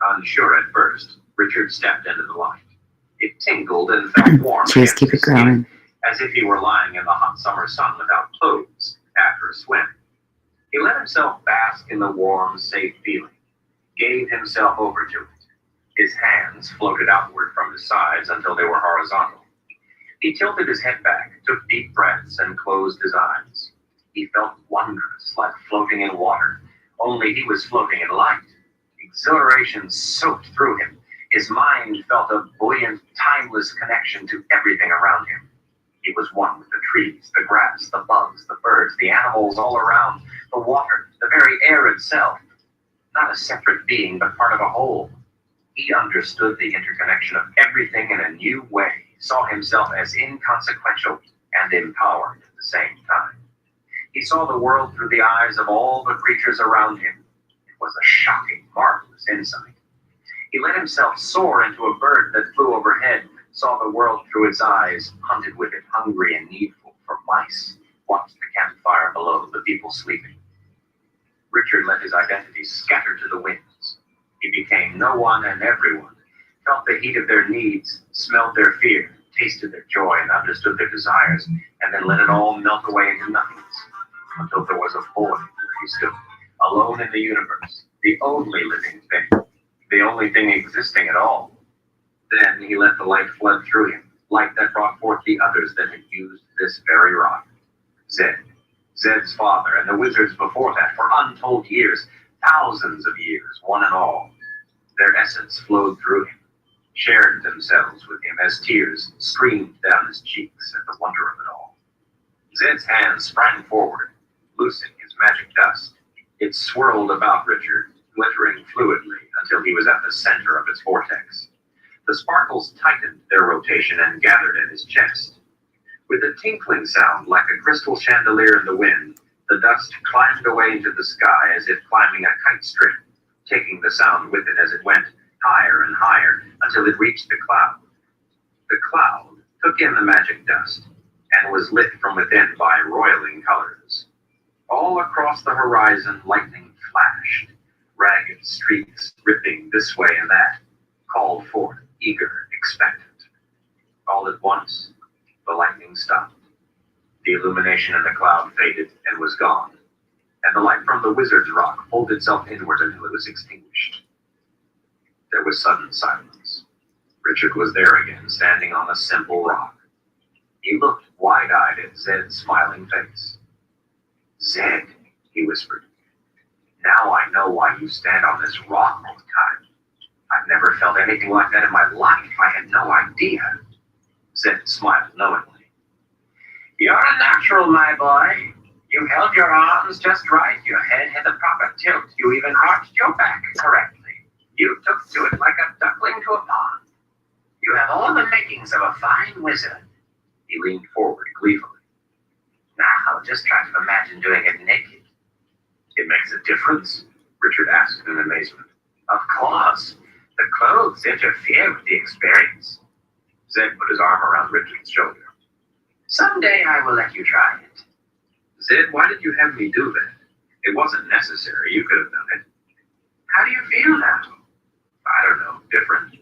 [SPEAKER 2] Unsure at first, Richard stepped into the light. It tingled and felt warm
[SPEAKER 1] Just
[SPEAKER 2] against
[SPEAKER 1] keep
[SPEAKER 2] his
[SPEAKER 1] it growing.
[SPEAKER 2] skin, as if he were lying in the hot summer sun without clothes after a swim. He let himself bask in the warm, safe feeling, gave himself over to it. His hands floated outward from his sides until they were horizontal. He tilted his head back, took deep breaths, and closed his eyes. He felt wondrous, like floating in water, only he was floating in light. Exhilaration soaked through him. His mind felt a buoyant, timeless connection to everything around him. He was one with the trees, the grass, the bugs, the birds, the animals all around, the water, the very air itself. Not a separate being, but part of a whole. He understood the interconnection of everything in a new way, saw himself as inconsequential and empowered at the same time. He saw the world through the eyes of all the creatures around him. It was a shocking, marvelous insight. He let himself soar into a bird that flew overhead, saw the world through its eyes, hunted with it, hungry and needful for mice, watched the campfire below, the people sleeping. Richard let his identity scatter to the winds. He became no one and everyone, felt the heat of their needs, smelled their fear, tasted their joy, and understood their desires, and then let it all melt away into nothingness, until there was a void where he stood, alone in the universe, the only living thing, the only thing existing at all. Then he let the light flood through him, light that brought forth the others that had used this very rock. Zed's father, and the wizards before that, for untold years, thousands of years, one and all. Their essence flowed through him, shared themselves with him as tears streamed down his cheeks at the wonder of it all. Zed's hand sprang forward, loosing his magic dust. It swirled about Richard, glittering fluidly until he was at the center of its vortex. The sparkles tightened their rotation and gathered at his chest. With a tinkling sound like a crystal chandelier in the wind, the dust climbed away into the sky as if climbing a kite string, taking the sound with it as it went higher and higher until it reached the cloud. The cloud took in the magic dust and was lit from within by roiling colors. All across the horizon, lightning flashed, ragged streaks ripping this way and that, called forth, eager, expectant. All at once, the lightning stopped. The illumination in the cloud faded and was gone, and the light from the wizard's rock pulled itself inward until it was extinguished. There was sudden silence. Richard was there again, standing on a simple rock. He looked wide-eyed at Zed's smiling face. "Zed," he whispered, "now I know why you stand on this rock all the time. I've never felt anything like that in my life. I had no idea." Zed smiled knowingly.
[SPEAKER 3] You're a natural, my boy. You held your arms just right. Your head had the proper tilt. You even arched your back correctly. You took to it like a duckling to a pond. You have all the makings of a fine wizard.
[SPEAKER 2] He leaned forward gleefully.
[SPEAKER 3] Now, just try to imagine doing it naked.
[SPEAKER 2] "It makes a difference?" Richard asked in amazement.
[SPEAKER 3] Of course. The clothes interfere with the experience.
[SPEAKER 2] Zed put his arm around Richard's shoulder.
[SPEAKER 3] Someday I will let you try it.
[SPEAKER 2] "Zed, why did you have me do that? It wasn't necessary. You could have done it."
[SPEAKER 3] How do you feel now?
[SPEAKER 2] "I don't know, different,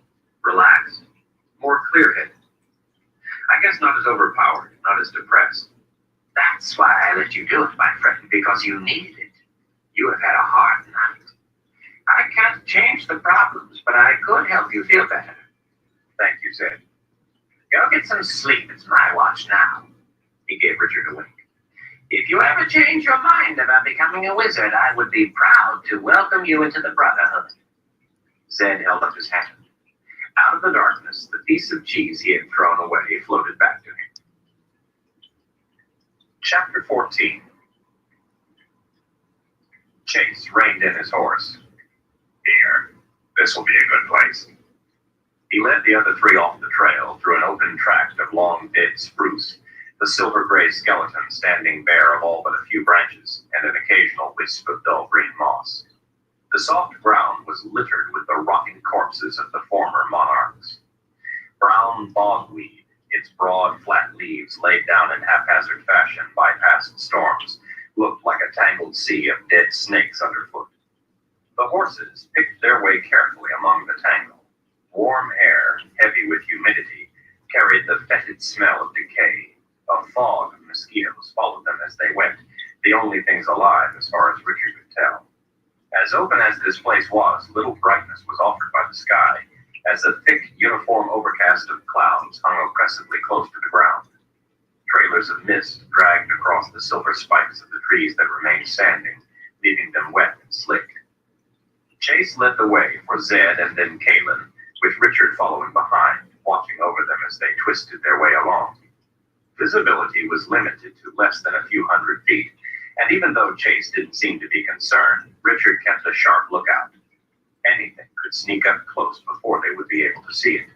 [SPEAKER 2] relaxed, more clear-headed. I guess guess not as overpowered, not as depressed.
[SPEAKER 3] That's why I let you do it, my friend, because you needed it. You have had a hard night. I can't change the problems, but I could help you feel better.
[SPEAKER 2] Thank you, Zed.
[SPEAKER 3] Go get some sleep. It's my watch now.
[SPEAKER 2] He gave Richard a wink.
[SPEAKER 3] If you ever change your mind about becoming a wizard, I would be proud to welcome you into the Brotherhood.
[SPEAKER 2] Zed held up his hand. Out of the darkness, the piece of cheese he had thrown away floated back to him. Chapter 14. Chase reined in his horse. Here, this will be a good place. He led the other three off the trail through an open tract of long dead spruce, the silver-gray skeleton standing bare of all but a few branches and an occasional wisp of dull green moss. The soft ground was littered with the rotting corpses of the former monarchs. Brown bogweed, its broad, flat leaves laid down in haphazard fashion by past storms, looked like a tangled sea of dead snakes underfoot. The horses picked their way carefully among the tangle. Warm air, heavy with humidity, carried the fetid smell of decay. A fog of mosquitoes followed them as they went, the only things alive as far as Richard could tell. As open as this place was, little brightness was offered by the sky, as a thick, uniform overcast of clouds hung oppressively close to the ground. Trailers of mist dragged across the silver spikes of the trees that remained standing, leaving them wet and slick. Chase led the way for Zed and then Kalen, with Richard following behind, watching over them as they twisted their way along. Visibility was limited to less than a few hundred feet, and even though Chase didn't seem to be concerned, Richard kept a sharp lookout. Anything could sneak up close before they would be able to see it.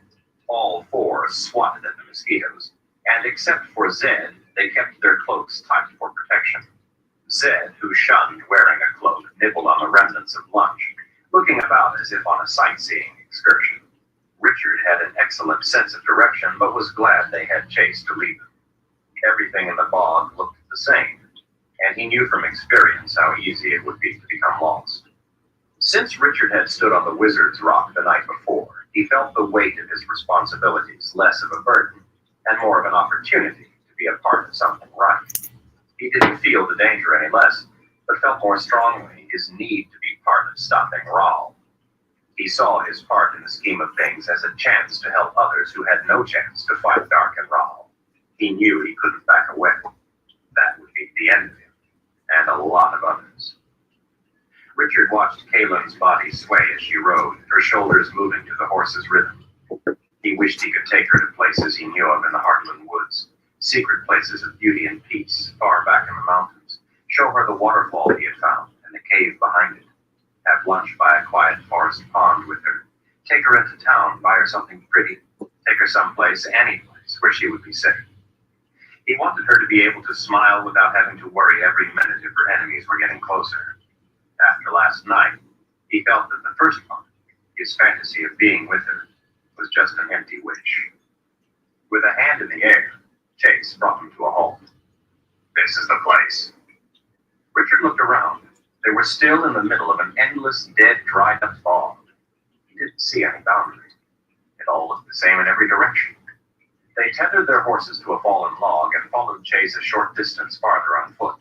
[SPEAKER 2] All four swatted at the mosquitoes, and except for Zed, they kept their cloaks tight for protection. Zed, who shunned wearing a cloak, nibbled on the remnants of lunch, looking about as if on a sightseeing excursion. Richard had an excellent sense of direction, but was glad they had Chase to lead them. Everything in the bog looked the same, and he knew from experience how easy it would be to become lost. Since Richard had stood on the Wizard's Rock the night before, he felt the weight of his responsibilities less of a burden and more of an opportunity to be a part of something right. He didn't feel the danger any less, but felt more strongly his need to be part of stopping Rahl. He saw his part in the scheme of things as a chance to help others who had no chance to fight Dark and Rahl. He knew he couldn't back away. That would be the end of him, and a lot of others. Richard watched Kalen's body sway as she rode, her shoulders moving to the horse's rhythm. He wished he could take her to places he knew of in the Heartland Woods, secret places of beauty and peace, far back in the mountains, show her the waterfall he had found and the cave behind it, have lunch by a quiet forest pond with her, take her into town, buy her something pretty, take her someplace, any place, where she would be safe. He wanted her to be able to smile without having to worry every minute if her enemies were getting closer. After last night, he felt that the first part, his fantasy of being with her, was just an empty wish. With a hand in the air, Chase brought him to a halt. This is the place. Richard looked around. They were still in the middle of an endless, dead, dried-up bog. He didn't see any boundary. It all looked the same in every direction. They tethered their horses to a fallen log and followed Chase a short distance farther on foot.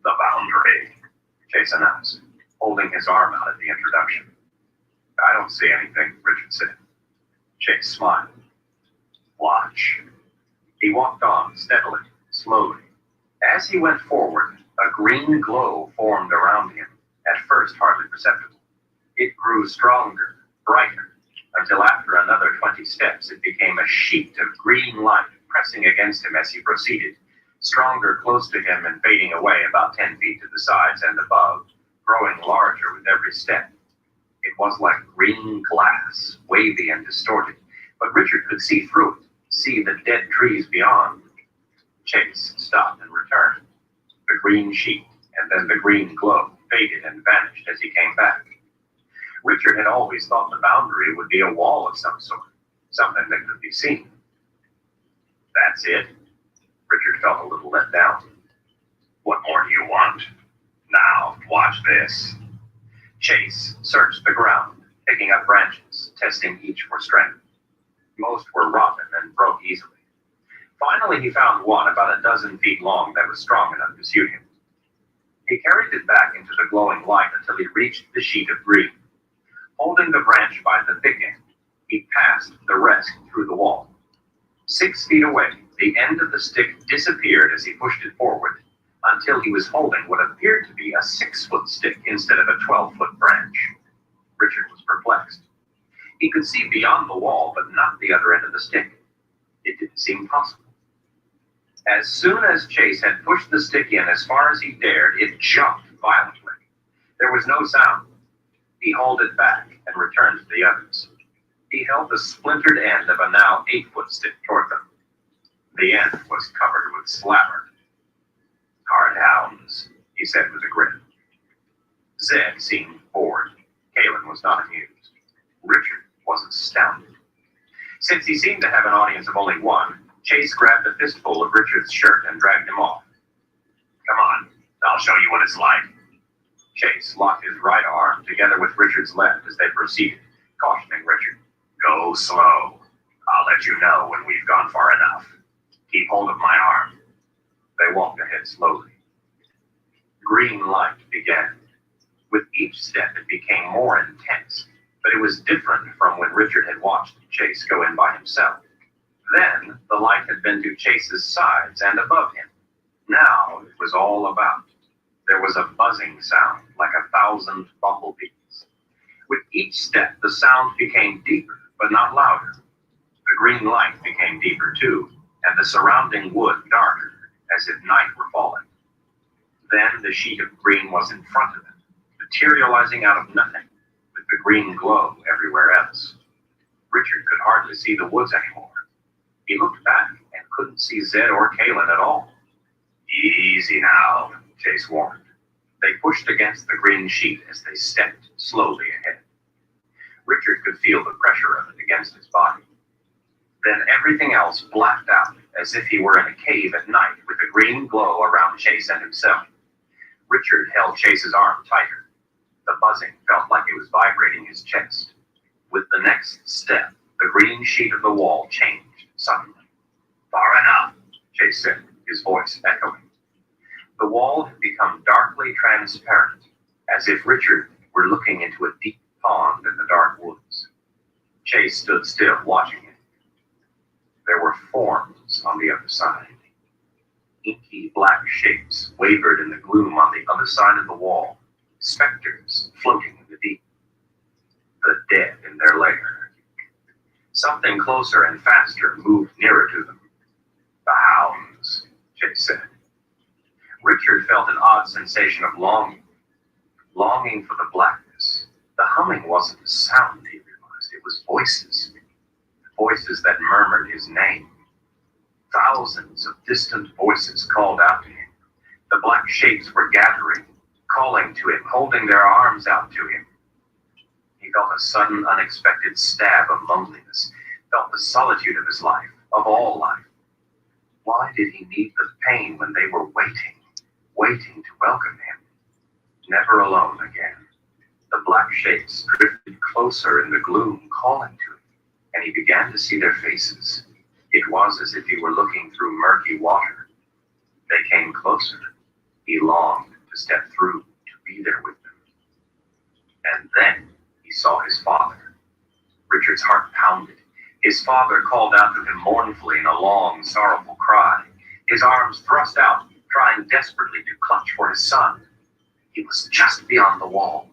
[SPEAKER 2] The boundary, Chase announced, holding his arm out at the introduction. I don't see anything, Richard said. Chase smiled. Watch. He walked on steadily, slowly. As he went forward, a green glow formed around him, at first hardly perceptible. It grew stronger, brighter, until after another 20 steps it became a sheet of green light pressing against him as he proceeded, stronger close to him and fading away about 10 feet to the sides and above, growing larger with every step. It was like green glass, wavy and distorted, but Richard could see through it, see the dead trees beyond. Chase stopped and returned. The green sheet and then the green glow faded and vanished as he came back. Richard had always thought the boundary would be a wall of some sort, something that could be seen. That's it. Richard felt a little let down. What more do you want? Now, watch this. Chase searched the ground, picking up branches, testing each for strength. Most were rotten and broke easily. Finally, he found one about a dozen feet long that was strong enough to suit him. He carried it back into the glowing light until he reached the sheet of green. Holding the branch by the thick end, he passed the rest through the wall. 6 feet away, the end of the stick disappeared as he pushed it forward, until he was holding what appeared to be a 6-foot stick instead of a 12-foot branch. Richard was perplexed. He could see beyond the wall, but not the other end of the stick. It didn't seem possible. As soon as Chase had pushed the stick in as far as he dared, it jumped violently. There was no sound. He hauled it back and returned to the others. He held the splintered end of a now 8-foot stick toward them. The end was covered with slaver. "Hard hounds," he said with a grin. Zed seemed bored. Kalen was not amused. Richard was astounded. Since he seemed to have an audience of only one, Chase grabbed a fistful of Richard's shirt and dragged him off. "Come on, I'll show you what it's like." Chase locked his right arm together with Richard's left as they proceeded, cautioning Richard. "Go slow. I'll let you know when we've gone far enough. Keep hold of my arm." They walked ahead slowly. Green light began. With each step, it became more intense, but it was different from when Richard had watched Chase go in by himself. Then, the light had been to Chase's sides and above him. Now, it was all about. There was a buzzing sound, like 1,000 bumblebees. With each step, the sound became deeper, but not louder. The green light became deeper, too, and the surrounding wood darker, as if night were falling. Then the sheet of green was in front of them, materializing out of nothing, with the green glow everywhere else. Richard could hardly see the woods anymore. He looked back and couldn't see Zed or Kalen at all. "Easy now," Chase warned. They pushed against the green sheet as they stepped slowly ahead. Richard could feel the pressure of it against his body. Then everything else blacked out, as if he were in a cave at night with a green glow around Chase and himself. Richard held Chase's arm tighter. The buzzing felt like it was vibrating his chest. With the next step, the green sheet of the wall changed suddenly. "Far enough," Chase said, his voice echoing. The wall had become darkly transparent, as if Richard were looking into a deep pond in the dark woods. Chase stood still, watching it. There were forms on the other side. Inky black shapes wavered in the gloom on the other side of the wall, specters floating in the deep. The dead in their lair. Something closer and faster moved nearer to them. "The hounds," Chase said. Richard felt an odd sensation of longing for the blackness. The humming wasn't a sound, he realized. It was voices. Voices that murmured his name. Thousands of distant voices called out to him. The black shapes were gathering, calling to him, holding their arms out to him. He felt a sudden, unexpected stab of loneliness, felt the solitude of his life, of all life. Why did he need the pain when they were waiting to welcome him? Never alone again. The black shapes drifted closer in the gloom, calling to him, and he began to see their faces. It was as if he were looking through murky water. They came closer. He longed to step through, to be there with them. And then he saw his father. Richard's heart pounded. His father called out to him mournfully in a long, sorrowful cry, his arms thrust out, trying desperately to clutch for his son. He was just beyond the wall.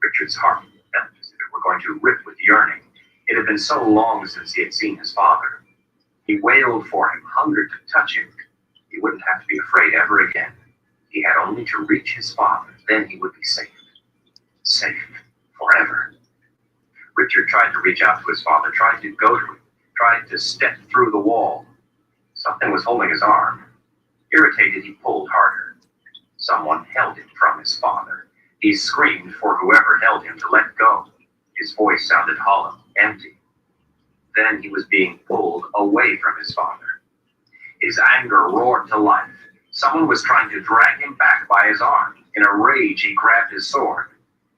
[SPEAKER 2] Richard's heart felt as if it were going to rip with yearning. It had been so long since he had seen his father. He wailed for him, hungered to touch him. He wouldn't have to be afraid ever again. He had only to reach his father, then he would be safe. Safe forever. Richard tried to reach out to his father, tried to go to him, tried to step through the wall. Something was holding his arm. Irritated, he pulled harder. Someone held him from his father. He screamed for whoever held him to let go. His voice sounded hollow, empty. Then he was being pulled away from his father. His anger roared to life. Someone was trying to drag him back by his arm. In a rage, he grabbed his sword.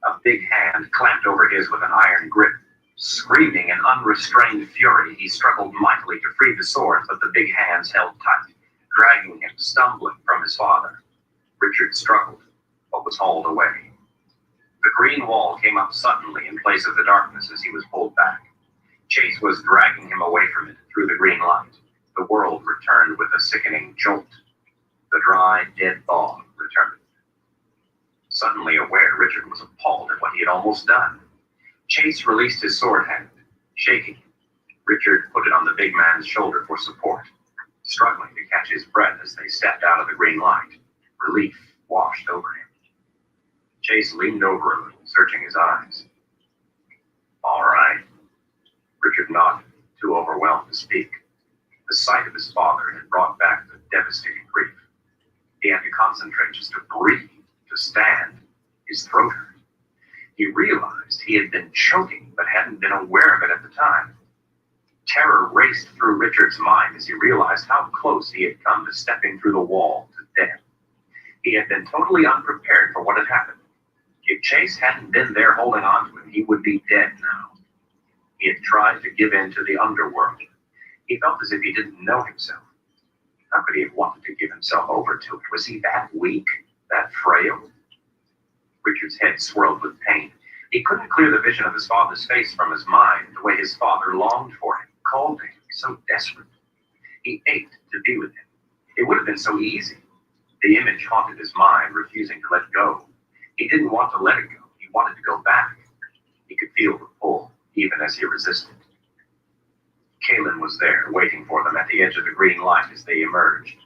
[SPEAKER 2] A big hand clamped over his with an iron grip. Screaming in unrestrained fury, he struggled mightily to free the sword, but the big hands held tight, dragging him, stumbling from his father. Richard struggled, but was hauled away. The green wall came up suddenly in place of the darkness as he was pulled back. Chase was dragging him away from it through the green light. The world returned with a sickening jolt. The dry, dead fog returned. Suddenly aware, Richard was appalled at what he had almost done. Chase released his sword hand, shaking. Richard put it on the big man's shoulder for support, struggling to catch his breath as they stepped out of the green light. Relief washed over him. Chase leaned over him, searching his eyes. "All right." Richard nodded, too overwhelmed to speak. The sight of his father had brought back the devastating grief. He had to concentrate just to breathe, to stand. His throat hurt. He realized he had been choking, but hadn't been aware of it at the time. Terror raced through Richard's mind as he realized how close he had come to stepping through the wall to death. He had been totally unprepared for what had happened. If Chase hadn't been there holding on to him, he would be dead now. He had tried to give in to the underworld. He felt as if he didn't know himself. How could he have wanted to give himself over to it? Was he that weak, that frail? Richard's head swirled with pain. He couldn't clear the vision of his father's face from his mind, the way his father longed for him, called to him, so desperate. He ached to be with him. It would have been so easy. The image haunted his mind, refusing to let go. He didn't want to let it go. He wanted to go back. He could feel the pull, even as he resisted. Kaylin was there, waiting for them at the edge of the green light as they emerged.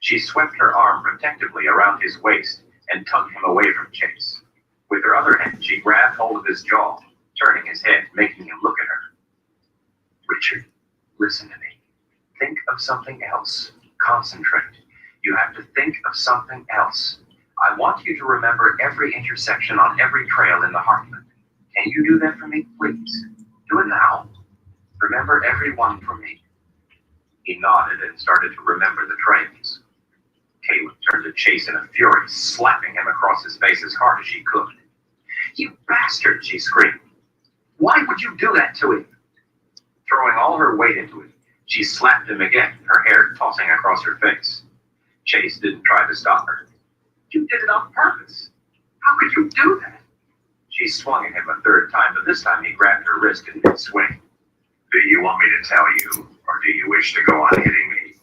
[SPEAKER 2] She swept her arm protectively around his waist and tugged him away from Chase. With her other hand, she grabbed hold of his jaw, turning his head, making him look at her. "Richard, listen to me. Think of something else. Concentrate. You have to think of something else. I want you to remember every intersection on every trail in the Heartland. Can you do that for me, please? Do it now. Remember every one for me." He nodded and started to remember the trails. Caleb turned to Chase in a fury, slapping him across his face as hard as she could. "You bastard!" she screamed. "Why would you do that to him?" Throwing all her weight into it, she slapped him again, her hair tossing across her face. Chase didn't try to stop her. "You did it on purpose. How could you do that?" She swung at him a third time, but this time he grabbed her wrist in mid-swing. "Do you want me to tell you, or do you wish to go on hitting me?"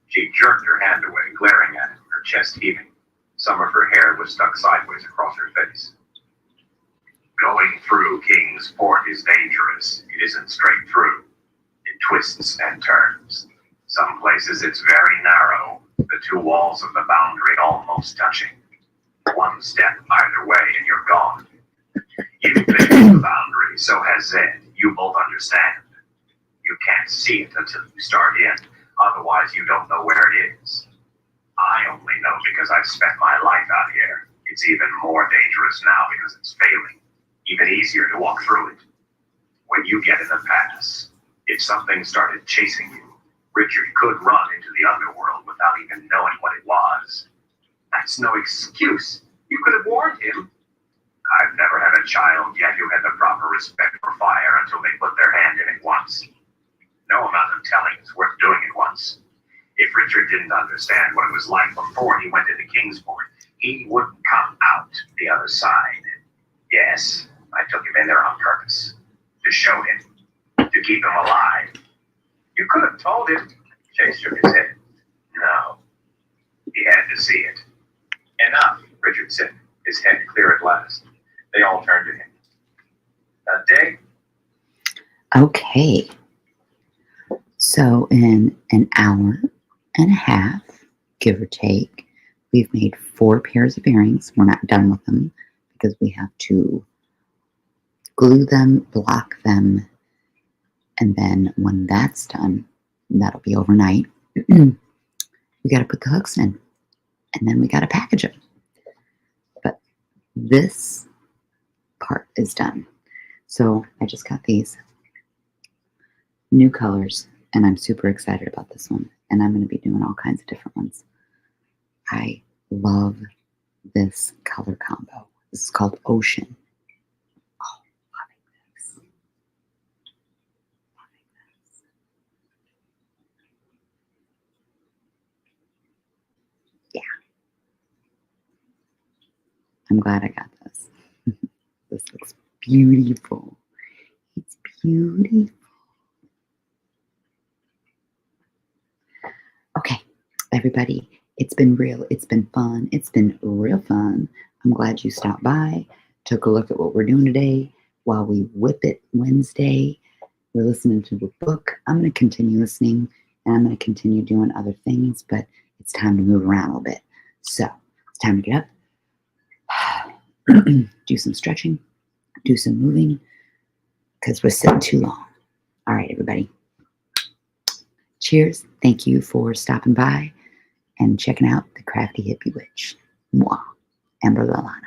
[SPEAKER 2] She jerked her hand away, glaring at him, her chest heaving. Some of her hair was stuck sideways across her face. "Going through King's Port is dangerous. It isn't straight through. It twists and turns. Some places it's very narrow, the two walls of the boundary almost touching. One step either way and you're gone. You've been to the boundary, so has Zed. You both understand. You can't see it until you start in. Otherwise, you don't know where it is. I only know because I've spent my life out here. It's even more dangerous now because it's failing. Even easier to walk through it. When you get in the pass, if something started chasing you, Richard could run into the underworld without even knowing what it was. That's no excuse. You could have warned him. I've never had a child yet who had the proper respect for fire until they put their hand in it once. No amount of telling is worth doing it once. If Richard didn't understand what it was like before he went into Kingsport, he wouldn't come out the other side. Yes, I took him in there on purpose. To show him. To keep him alive. You could have told him." Chase shook his head. "No. He had to see it." "Enough," Richard said, his head clear at last. They all turned to him. "Day?"
[SPEAKER 1] Okay. So in an hour and a half, give or take, we've made 4 pairs of earrings. We're not done with them because we have to glue them, block them, and then when that's done, that'll be overnight, we got to put the hooks in, and then we got to package them. But this part is done. So I just got these new colors, and I'm super excited about this one, and I'm going to be doing all kinds of different ones. I love this color combo. This is called Ocean. Oh, loving this. I'm glad I got this. This looks beautiful. It's beautiful. Okay, everybody, it's been real. It's been fun. It's been real fun. I'm glad you stopped by, took a look at what we're doing today while we whip it Wednesday. We're listening to the book. I'm going to continue listening and I'm going to continue doing other things, but it's time to move around a little bit. So it's time to get up, do some stretching, do some moving, because we're sitting too long. All right, everybody. Cheers. Thank you for stopping by and checking out the Crafty Hippie Witch. Moi, Amber Lalana.